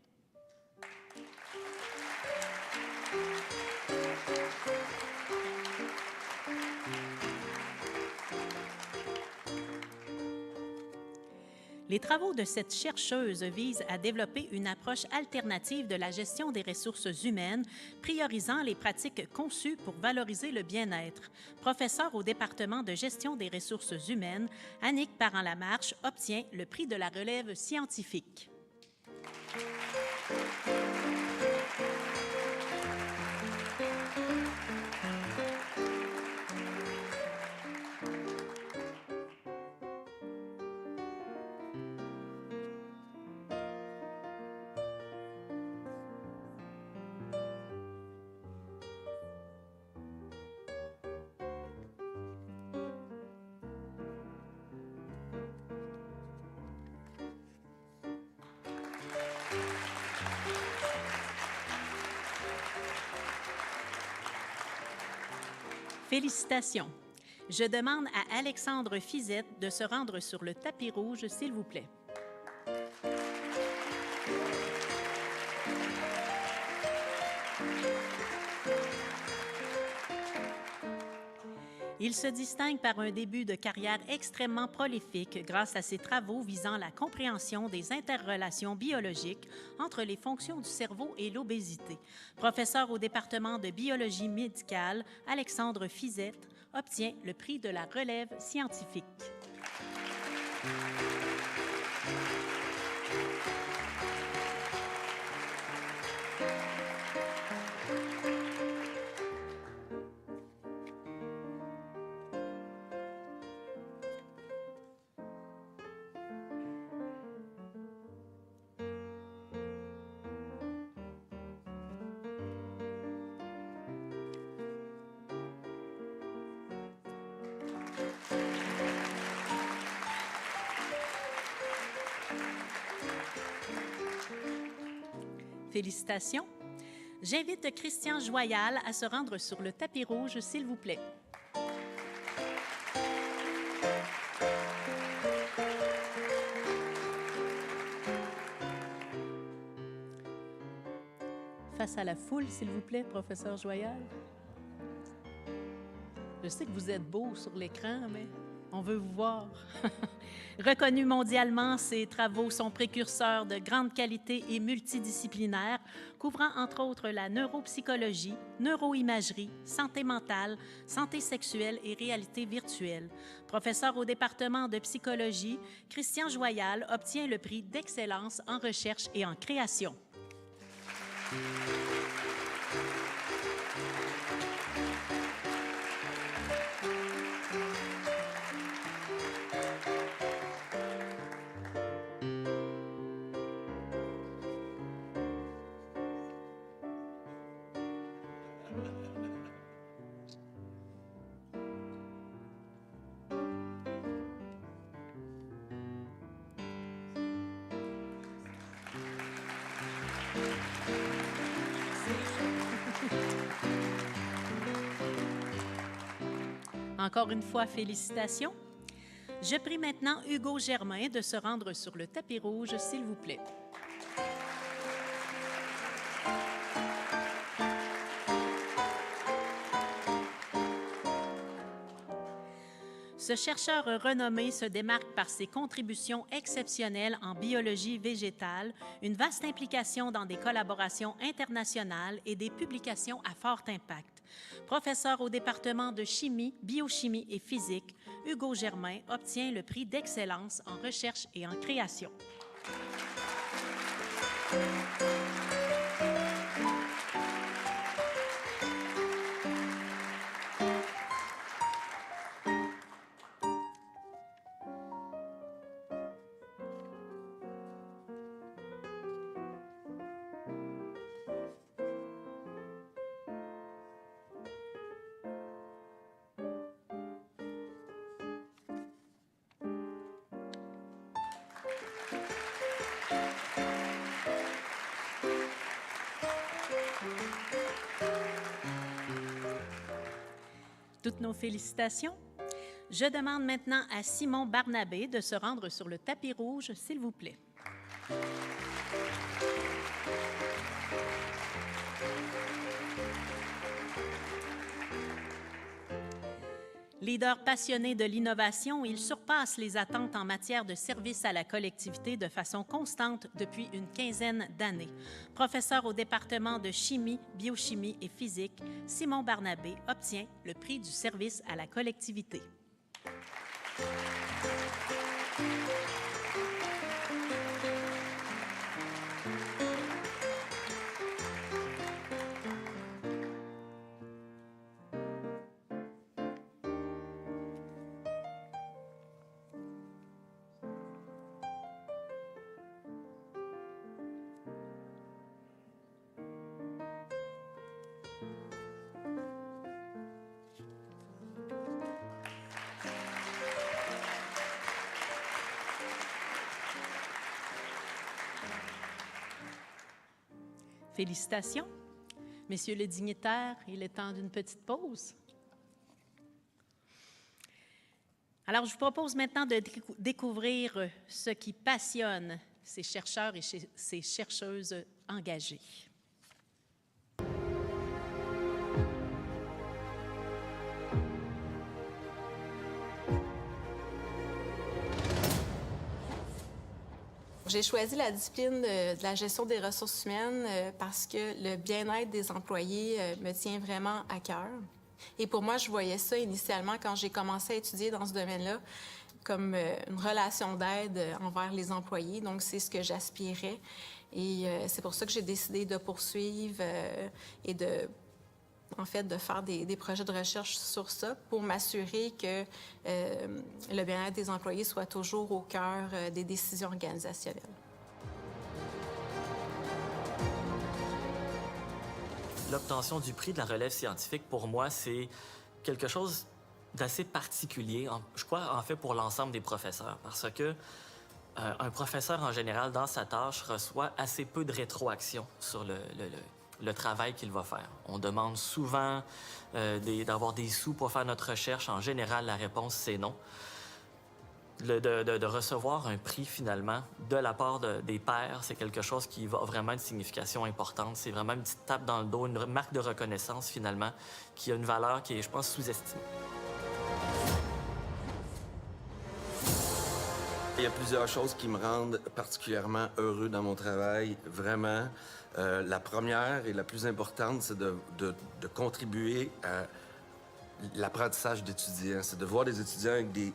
Les travaux de cette chercheuse visent à développer une approche alternative de la gestion des ressources humaines, priorisant les pratiques conçues pour valoriser le bien-être. Professeure au département de gestion des ressources humaines, Annick Parent-Lamarche obtient le prix de la relève scientifique. Félicitations. Je demande à Alexandre Fizette de se rendre sur le tapis rouge, s'il vous plaît. Il se distingue par un début de carrière extrêmement prolifique grâce à ses travaux visant la compréhension des interrelations biologiques entre les fonctions du cerveau et l'obésité. Professeur au département de biologie médicale, Alexandre Fizette obtient le prix de la relève scientifique. Félicitations. J'invite Christian Joyal à se rendre sur le tapis rouge, s'il vous plaît. Face à la foule, s'il vous plaît, professeur Joyal. Je sais que vous êtes beau sur l'écran, mais on veut vous voir. Reconnu mondialement, ses travaux sont précurseurs de grande qualité et multidisciplinaires, couvrant entre autres la neuropsychologie, neuroimagerie, santé mentale, santé sexuelle et réalité virtuelle. Professeur au département de psychologie, Christian Joyal obtient le prix d'excellence en recherche et en création. Encore une fois, félicitations. Je prie maintenant Hugo Germain de se rendre sur le tapis rouge, s'il vous plaît. Ce chercheur renommé se démarque par ses contributions exceptionnelles en biologie végétale, une vaste implication dans des collaborations internationales et des publications à fort impact. Professeur au département de chimie, biochimie et physique, Hugo Germain obtient le prix d'excellence en recherche et en création. Toutes nos félicitations. Je demande maintenant à Simon Barnabé de se rendre sur le tapis rouge, s'il vous plaît. Leader passionné de l'innovation, il surpasse les attentes en matière de service à la collectivité de façon constante depuis une quinzaine d'années. Professeur au département de chimie, biochimie et physique, Simon Barnabé obtient le prix du service à la collectivité. Félicitations. Messieurs les dignitaires, il est temps d'une petite pause. Alors, je vous propose maintenant de découvrir ce qui passionne ces chercheurs et ces chercheuses engagés. J'ai choisi la discipline de la gestion des ressources humaines parce que le bien-être des employés me tient vraiment à cœur. Et pour moi, je voyais ça initialement quand j'ai commencé à étudier dans ce domaine-là comme une relation d'aide envers les employés. Donc, c'est ce que j'aspirais. Et c'est pour ça que j'ai décidé de poursuivre et de faire des projets de recherche sur ça pour m'assurer que le bien-être des employés soit toujours au cœur des décisions organisationnelles. L'obtention du prix de la relève scientifique, pour moi, c'est quelque chose d'assez particulier, je crois, en fait, pour l'ensemble des professeurs, parce que un professeur, en général, dans sa tâche, reçoit assez peu de rétroaction sur le travail qu'il va faire. On demande souvent d'avoir des sous pour faire notre recherche. En général, la réponse, c'est non. De recevoir un prix, finalement, de la part des pairs, c'est quelque chose qui va vraiment une signification importante. C'est vraiment une petite tape dans le dos, une marque de reconnaissance, finalement, qui a une valeur qui est, je pense, sous-estimée. Il y a plusieurs choses qui me rendent particulièrement heureux dans mon travail, vraiment. La première et la plus importante, c'est de contribuer à l'apprentissage d'étudiants. C'est de voir des étudiants avec des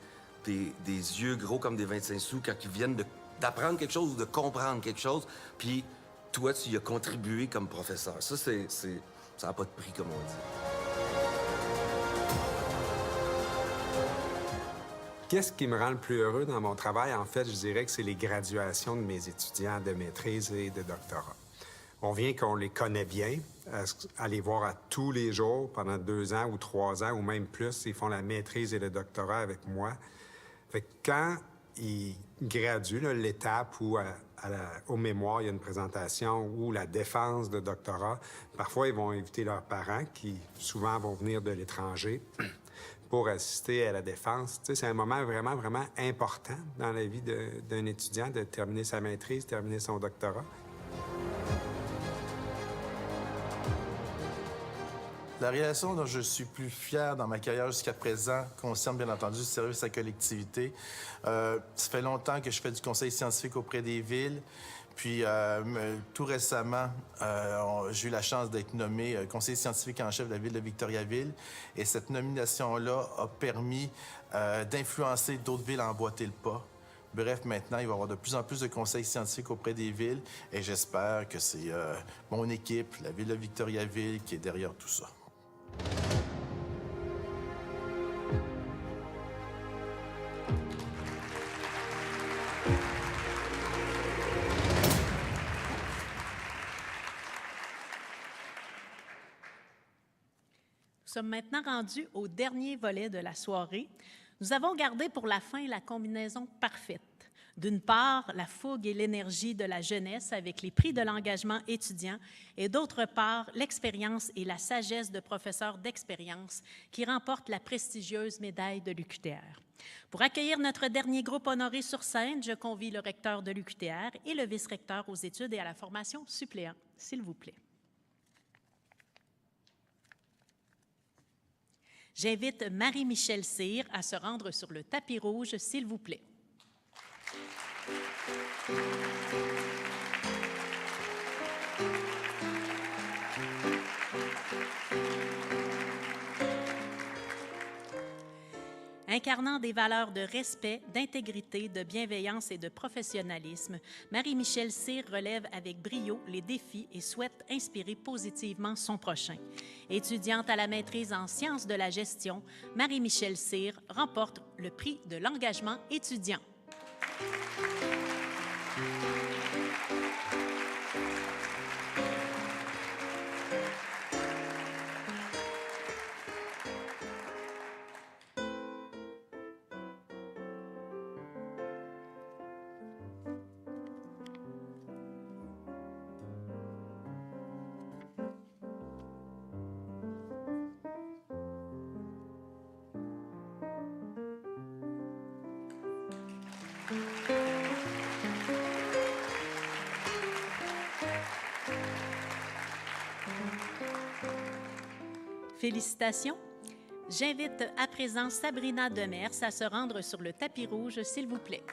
yeux gros comme des 25 sous quand ils viennent d'apprendre quelque chose ou de comprendre quelque chose, puis toi, tu y as contribué comme professeur. Ça, ça n'a pas de prix, comme on dit. Qu'est-ce qui me rend le plus heureux dans mon travail? En fait, je dirais que c'est les graduations de mes étudiants de maîtrise et de doctorat. On vient qu'on les connaît bien, à les voir à tous les jours pendant 2 ans ou 3 ans ou même plus. Ils font la maîtrise et le doctorat avec moi. Fait que quand ils graduent, là, l'étape où au mémoire, il y a une présentation ou la défense de doctorat, parfois, ils vont inviter leurs parents qui, souvent, vont venir de l'étranger pour assister à la défense. Tu sais, c'est un moment vraiment, vraiment important dans la vie d'un étudiant de terminer sa maîtrise, terminer son doctorat. La réalisation dont je suis plus fier dans ma carrière jusqu'à présent concerne bien entendu le service à la collectivité. Ça fait longtemps que je fais du conseil scientifique auprès des villes. Puis tout récemment, j'ai eu la chance d'être nommé conseiller scientifique en chef de la ville de Victoriaville. Et cette nomination-là a permis d'influencer d'autres villes à emboîter le pas. Bref, maintenant, il va y avoir de plus en plus de conseils scientifiques auprès des villes. Et j'espère que c'est mon équipe, la ville de Victoriaville, qui est derrière tout ça. Nous sommes maintenant rendus au dernier volet de la soirée. Nous avons gardé pour la fin la combinaison parfaite. D'une part, la fougue et l'énergie de la jeunesse avec les prix de l'engagement étudiant et d'autre part, l'expérience et la sagesse de professeurs d'expérience qui remportent la prestigieuse médaille de l'UQTR. Pour accueillir notre dernier groupe honoré sur scène, je convie le recteur de l'UQTR et le vice-recteur aux études et à la formation suppléant, s'il vous plaît. J'invite Marie-Michel Cyr à se rendre sur le tapis rouge, s'il vous plaît. Incarnant des valeurs de respect, d'intégrité, de bienveillance et de professionnalisme, Marie-Michel Cyr relève avec brio les défis et souhaite inspirer positivement son prochain. Étudiante à la maîtrise en sciences de la gestion, Marie-Michel Cyr remporte le prix de l'engagement étudiant. Félicitations. J'invite à présent Sabrina Demers à se rendre sur le tapis rouge, s'il vous plaît.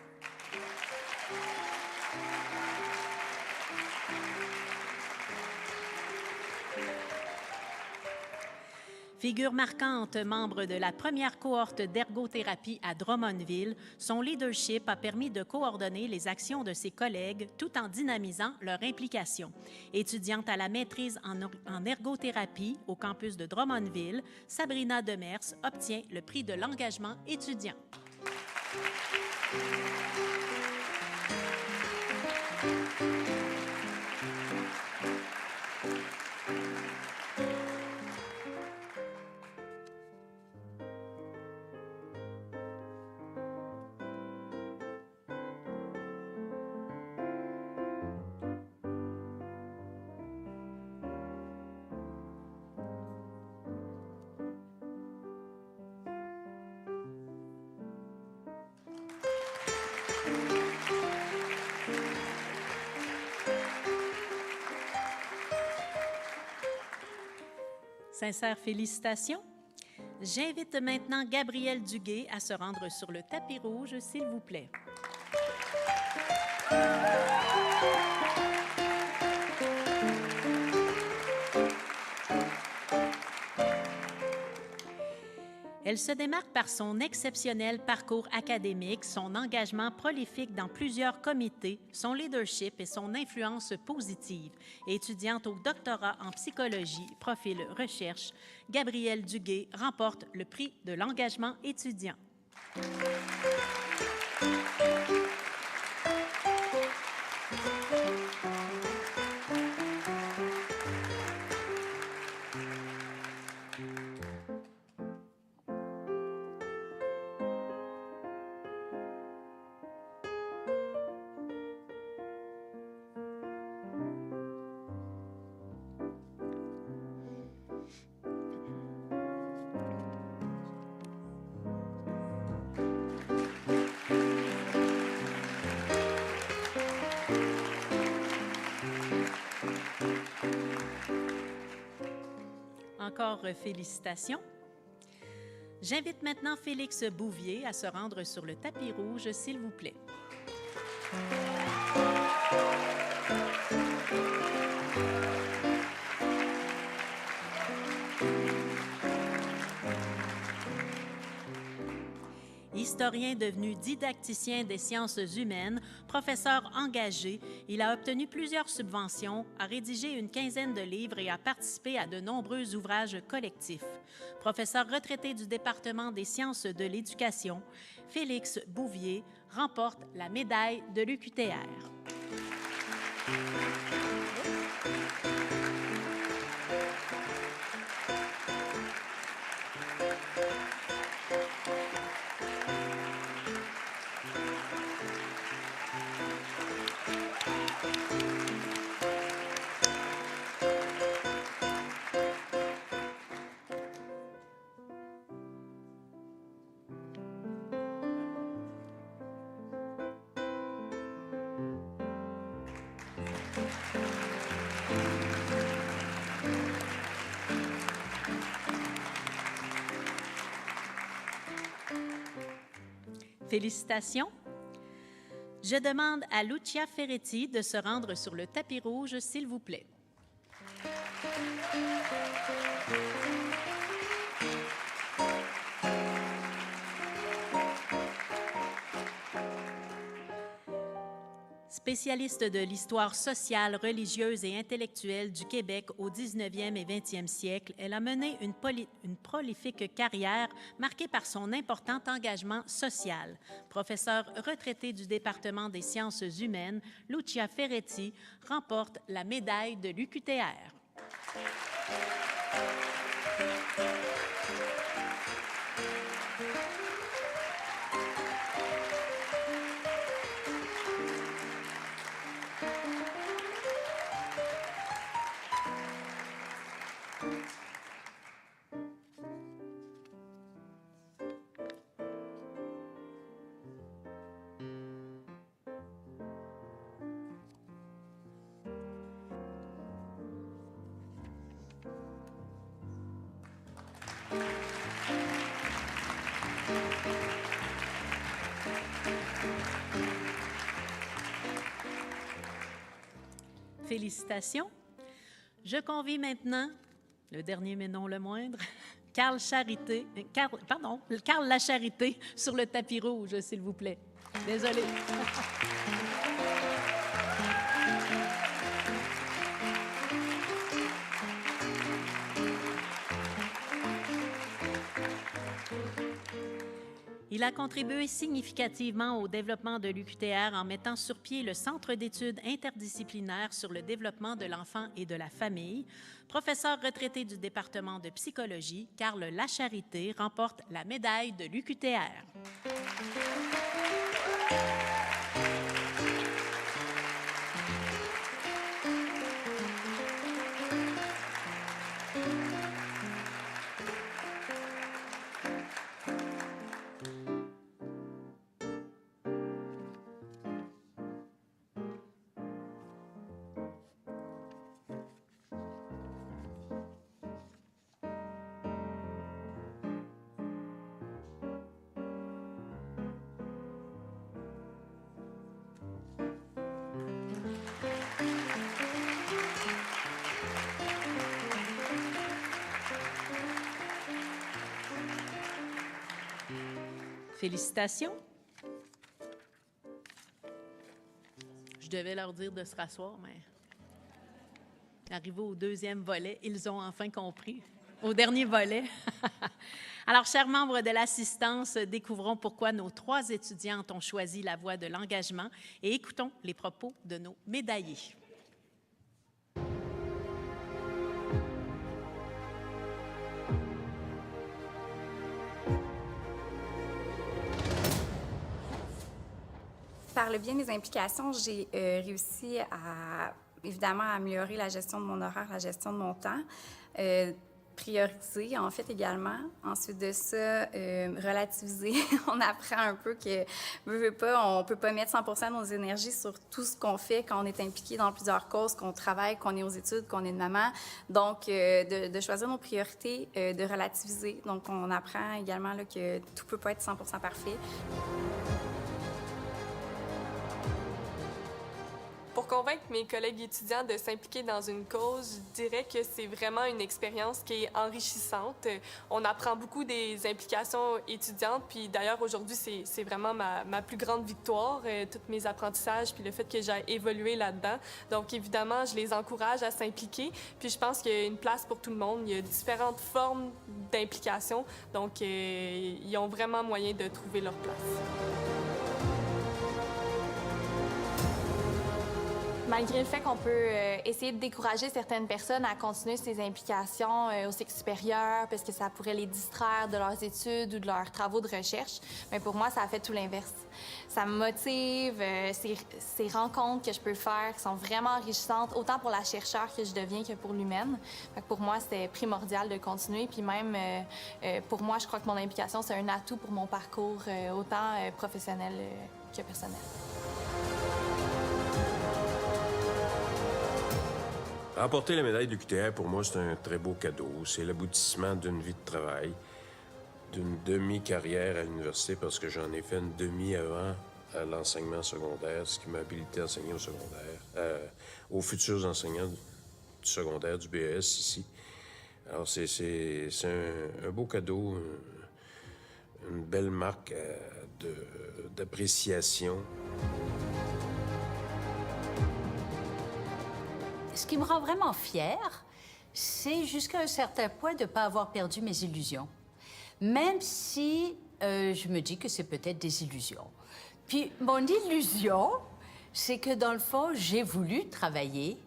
Figure marquante, membre de la première cohorte d'ergothérapie à Drummondville, son leadership a permis de coordonner les actions de ses collègues tout en dynamisant leur implication. Étudiante à la maîtrise en ergothérapie au campus de Drummondville, Sabrina Demers obtient le prix de l'engagement étudiant. Sincères félicitations. J'invite maintenant Gabrielle Duguay à se rendre sur le tapis rouge, s'il vous plaît. Elle se démarque par son exceptionnel parcours académique, son engagement prolifique dans plusieurs comités, son leadership et son influence positive. Étudiante au doctorat en psychologie, profil recherche, Gabrielle Duguay remporte le prix de l'engagement étudiant. Encore félicitations. J'invite maintenant Félix Bouvier à se rendre sur le tapis rouge, s'il vous plaît. Historien devenu didacticien des sciences humaines, professeur engagé, il a obtenu plusieurs subventions, a rédigé une quinzaine de livres et a participé à de nombreux ouvrages collectifs. Professeur retraité du département des sciences de l'éducation, Félix Bouvier remporte la médaille de l'UQTR. Félicitations. Je demande à Lucia Ferretti de se rendre sur le tapis rouge, s'il vous plaît. Spécialiste de l'histoire sociale, religieuse et intellectuelle du Québec au 19e et 20e siècle, elle a mené une prolifique carrière marquée par son important engagement social. Professeure retraitée du département des sciences humaines, Lucia Ferretti remporte la médaille de l'UQTR. Félicitations. Je convie maintenant, le dernier mais non le moindre, Carl Lacharité sur le tapis rouge, s'il vous plaît. Désolée. Il a contribué significativement au développement de l'UQTR en mettant sur pied le Centre d'études interdisciplinaires sur le développement de l'enfant et de la famille. Professeur retraité du département de psychologie, Carl Lacharité remporte la médaille de l'UQTR. Félicitations. Je devais leur dire de se rasseoir, mais arrivé au deuxième volet, ils ont enfin compris. Au dernier volet. Alors, chers membres de l'assistance, découvrons pourquoi nos 3 étudiantes ont choisi la voie de l'engagement et écoutons les propos de nos médaillés. Par le biais de mes implications, j'ai réussi à, évidemment, améliorer la gestion de mon horaire, la gestion de mon temps, prioriser, en fait, également. Ensuite de ça, relativiser. On apprend un peu que, veut pas, on peut pas mettre 100% de nos énergies sur tout ce qu'on fait quand on est impliqué dans plusieurs causes, qu'on travaille, qu'on est aux études, qu'on est une maman. Donc, de choisir nos priorités, de relativiser. Donc, on apprend également là, que tout peut pas être 100% parfait. Pour convaincre mes collègues étudiants de s'impliquer dans une cause, je dirais que c'est vraiment une expérience qui est enrichissante. On apprend beaucoup des implications étudiantes, puis d'ailleurs, aujourd'hui, c'est vraiment ma plus grande victoire, tous mes apprentissages, puis le fait que j'ai évolué là-dedans. Donc, évidemment, je les encourage à s'impliquer, puis je pense qu'il y a une place pour tout le monde. Il y a différentes formes d'implication, donc ils ont vraiment moyen de trouver leur place. Malgré le fait qu'on peut essayer de décourager certaines personnes à continuer ces implications au cycle supérieur parce que ça pourrait les distraire de leurs études ou de leurs travaux de recherche, mais pour moi, ça a fait tout l'inverse. Ça me motive, ces rencontres que je peux faire qui sont vraiment enrichissantes, autant pour la chercheure que je deviens que pour l'humaine. Pour moi, c'était primordial de continuer. Puis même, pour moi, je crois que mon implication, c'est un atout pour mon parcours, autant professionnel que personnel. Remporter la médaille de l'UQTR, pour moi, c'est un très beau cadeau. C'est l'aboutissement d'une vie de travail. d'une demi-carrière à l'université parce que j'en ai fait une demi avant à l'enseignement secondaire, ce qui m'a habilité à enseigner au secondaire, aux futurs enseignants du secondaire, du BES ici. Alors, c'est un beau cadeau, une belle marque d'appréciation. Ce qui me rend vraiment fière, c'est jusqu'à un certain point de ne pas avoir perdu mes illusions. Même si je me dis que c'est peut-être des illusions. Puis mon illusion, c'est que dans le fond, j'ai voulu travailler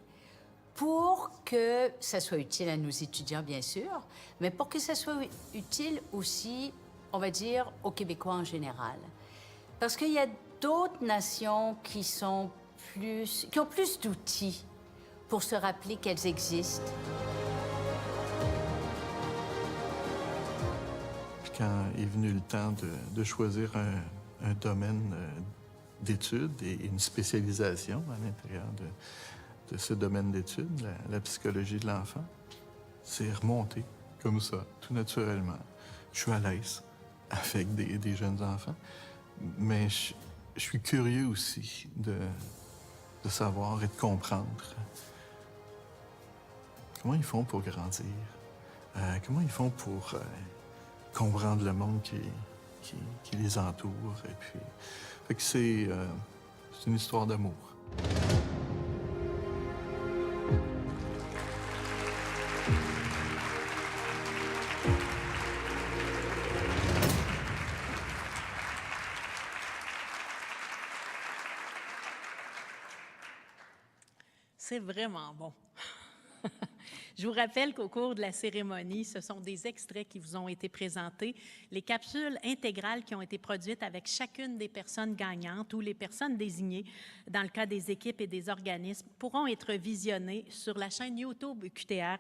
pour que ça soit utile à nos étudiants, bien sûr, mais pour que ça soit utile aussi, on va dire, aux Québécois en général. Parce qu'il y a d'autres nations qui ont plus d'outils pour se rappeler qu'elles existent. Quand est venu le temps de choisir un domaine d'études et une spécialisation à l'intérieur de ce domaine d'études, la psychologie de l'enfant, c'est remonté comme ça, tout naturellement. Je suis à l'aise avec des jeunes enfants, mais je suis curieux aussi de savoir et de comprendre comment ils font pour grandir, comment ils font pour comprendre le monde qui les entoure. Et puis, fait que c'est une histoire d'amour. C'est vraiment bon. Je vous rappelle qu'au cours de la cérémonie, ce sont des extraits qui vous ont été présentés. Les capsules intégrales qui ont été produites avec chacune des personnes gagnantes ou les personnes désignées dans le cas des équipes et des organismes pourront être visionnées sur la chaîne YouTube UQTR.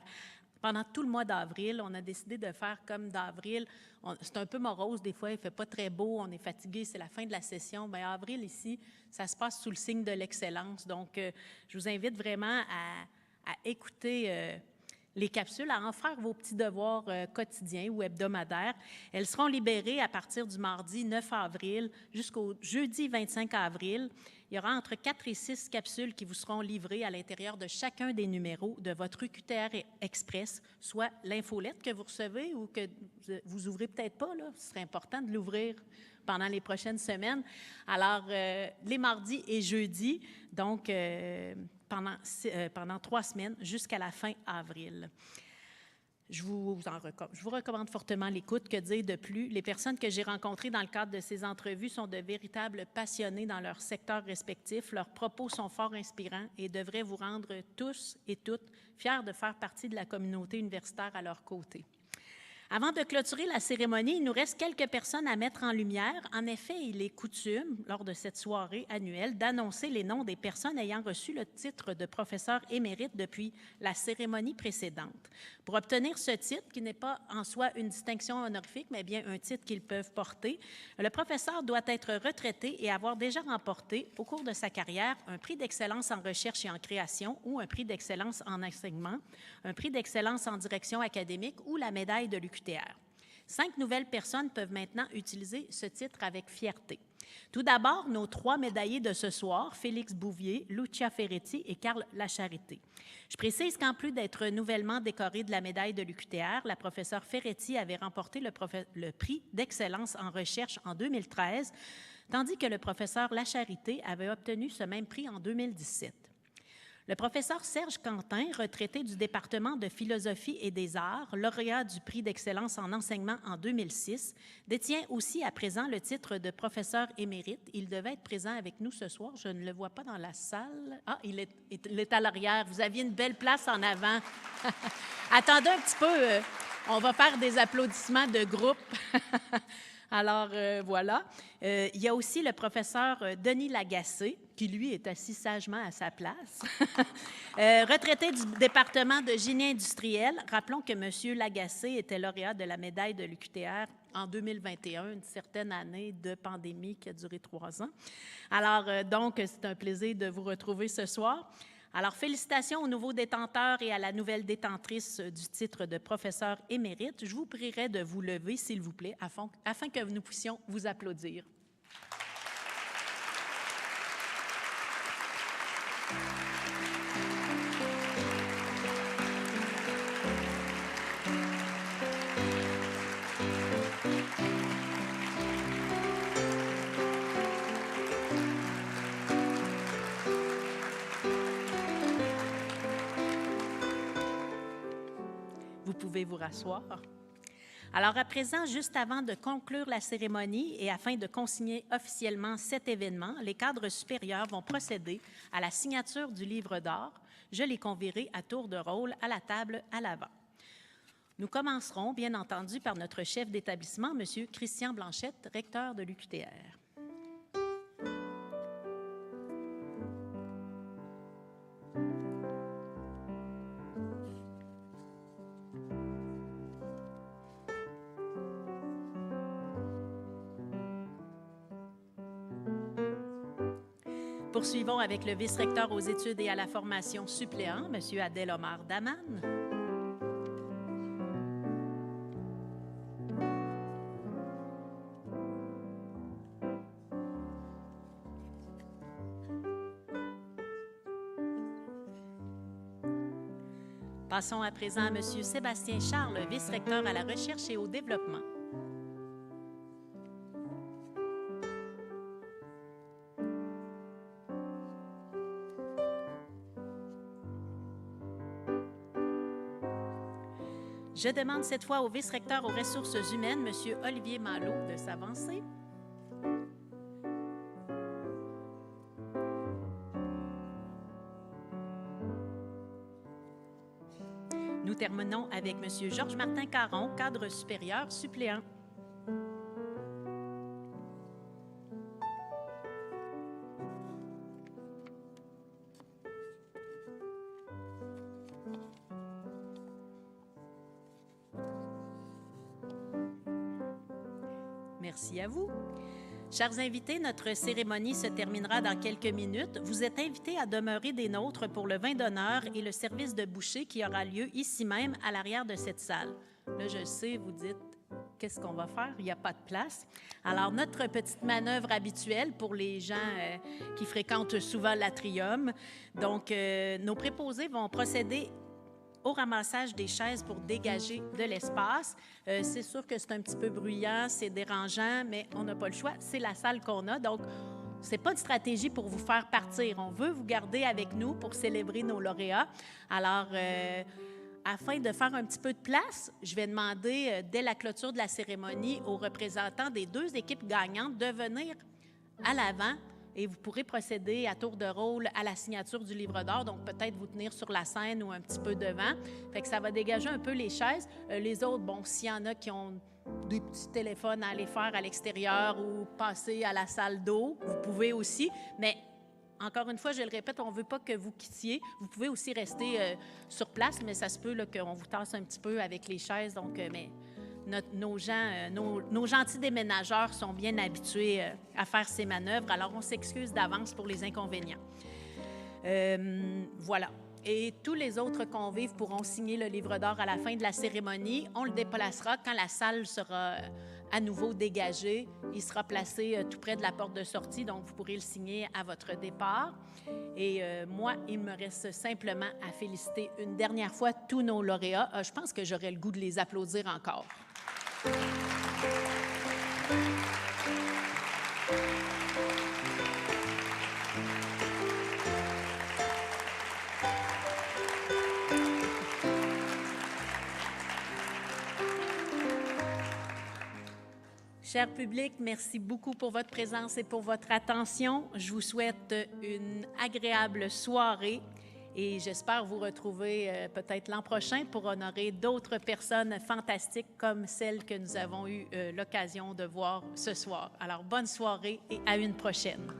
Pendant tout le mois d'avril, on a décidé de faire comme d'avril. C'est un peu morose des fois, il ne fait pas très beau, on est fatigué, c'est la fin de la session. Bien, avril ici, ça se passe sous le signe de l'excellence. Donc, je vous invite vraiment à écouter les capsules, à en faire vos petits devoirs quotidiens ou hebdomadaires. Elles seront libérées à partir du mardi 9 avril jusqu'au jeudi 25 avril. Il y aura entre 4 et 6 capsules qui vous seront livrées à l'intérieur de chacun des numéros de votre UQTR Express, soit l'infolette que vous recevez ou que vous ouvrez peut-être pas, là. Ce serait important de l'ouvrir pendant les prochaines semaines. Alors, les mardis et jeudis, donc pendant 3 semaines jusqu'à la fin avril. Je vous recommande fortement l'écoute. Que dire de plus? Les personnes que j'ai rencontrées dans le cadre de ces entrevues sont de véritables passionnés dans leur secteur respectif. Leurs propos sont fort inspirants et devraient vous rendre tous et toutes fiers de faire partie de la communauté universitaire à leur côté. Avant de clôturer la cérémonie, il nous reste quelques personnes à mettre en lumière. En effet, il est coutume, lors de cette soirée annuelle, d'annoncer les noms des personnes ayant reçu le titre de professeur émérite depuis la cérémonie précédente. Pour obtenir ce titre, qui n'est pas en soi une distinction honorifique, mais bien un titre qu'ils peuvent porter, le professeur doit être retraité et avoir déjà remporté, au cours de sa carrière, un prix d'excellence en recherche et en création ou un prix d'excellence en enseignement, un prix d'excellence en direction académique ou la médaille de l'UQTR. 5 nouvelles personnes peuvent maintenant utiliser ce titre avec fierté. Tout d'abord, nos 3 médaillés de ce soir, Félix Bouvier, Lucia Ferretti et Carl Lacharité. Je précise qu'en plus d'être nouvellement décorée de la médaille de l'UQTR, la professeure Ferretti avait remporté le prix d'excellence en recherche en 2013, tandis que le professeur Lacharité avait obtenu ce même prix en 2017. Le professeur Serge Quentin, retraité du département de philosophie et des arts, lauréat du prix d'excellence en enseignement en 2006, détient aussi à présent le titre de professeur émérite. Il devait être présent avec nous ce soir. Je ne le vois pas dans la salle. Ah, il est à l'arrière. Vous aviez une belle place en avant. Attendez un petit peu. On va faire des applaudissements de groupe. Alors, voilà. Il y a aussi le professeur Denis Lagacé, qui, lui, est assis sagement à sa place. Retraité du département de génie industriel. Rappelons que M. Lagacé était lauréat de la médaille de l'UQTR en 2021, une certaine année de pandémie qui a duré 3 ans. Alors, donc, c'est un plaisir de vous retrouver ce soir. Alors, félicitations aux nouveaux détenteurs et à la nouvelle détentrice du titre de professeur émérite. Je vous prierai de vous lever, s'il vous plaît, afin que nous puissions vous applaudir. Vous pouvez vous rasseoir. Alors, à présent, juste avant de conclure la cérémonie et afin de consigner officiellement cet événement, les cadres supérieurs vont procéder à la signature du livre d'or. Je les convierai à tour de rôle à la table à l'avant. Nous commencerons, bien entendu, par notre chef d'établissement, M. Christian Blanchette, recteur de l'UQTR. Poursuivons avec le vice-recteur aux études et à la formation suppléant, M. Adel Omar Daman. Passons à présent à M. Sébastien Charles, vice-recteur à la recherche et au développement. Je demande cette fois au vice-recteur aux ressources humaines, M. Olivier Malo, de s'avancer. Nous terminons avec M. Georges-Martin Caron, cadre supérieur suppléant. Merci à vous. Chers invités, notre cérémonie se terminera dans quelques minutes. Vous êtes invités à demeurer des nôtres pour le vin d'honneur et le service de bouchée qui aura lieu ici même, à l'arrière de cette salle. Là, je sais, vous dites, qu'est-ce qu'on va faire? Il n'y a pas de place. Alors, notre petite manœuvre habituelle pour les gens qui fréquentent souvent l'atrium. Donc, nos préposés vont procéder au ramassage des chaises pour dégager de l'espace. C'est sûr que c'est un petit peu bruyant, c'est dérangeant, mais on n'a pas le choix. C'est la salle qu'on a, donc c'est pas une stratégie pour vous faire partir. On veut vous garder avec nous pour célébrer nos lauréats. Alors, afin de faire un petit peu de place, je vais demander, dès la clôture de la cérémonie, aux représentants des deux équipes gagnantes de venir à l'avant et vous pourrez procéder à tour de rôle à la signature du livre d'or, donc peut-être vous tenir sur la scène ou un petit peu devant. Fait que ça va dégager un peu les chaises. Les autres, bon, s'il y en a qui ont des petits téléphones à aller faire à l'extérieur ou passer à la salle d'eau, vous pouvez aussi, mais encore une fois, je le répète, on ne veut pas que vous quittiez. Vous pouvez aussi rester sur place, mais ça se peut là, qu'on vous tasse un petit peu avec les chaises, donc, mais nos gentils déménageurs sont bien habitués à faire ces manœuvres, alors on s'excuse d'avance pour les inconvénients. Voilà. Et tous les autres convives pourront signer le livre d'or à la fin de la cérémonie. On le déplacera quand la salle sera à nouveau dégagée. Il sera placé tout près de la porte de sortie, donc vous pourrez le signer à votre départ. Et moi, il me reste simplement à féliciter une dernière fois tous nos lauréats. Je pense que j'aurais le goût de les applaudir encore. Cher public, merci beaucoup pour votre présence et pour votre attention. Je vous souhaite une agréable soirée et j'espère vous retrouver peut-être l'an prochain pour honorer d'autres personnes fantastiques comme celles que nous avons eu l'occasion de voir ce soir. Alors, bonne soirée et à une prochaine.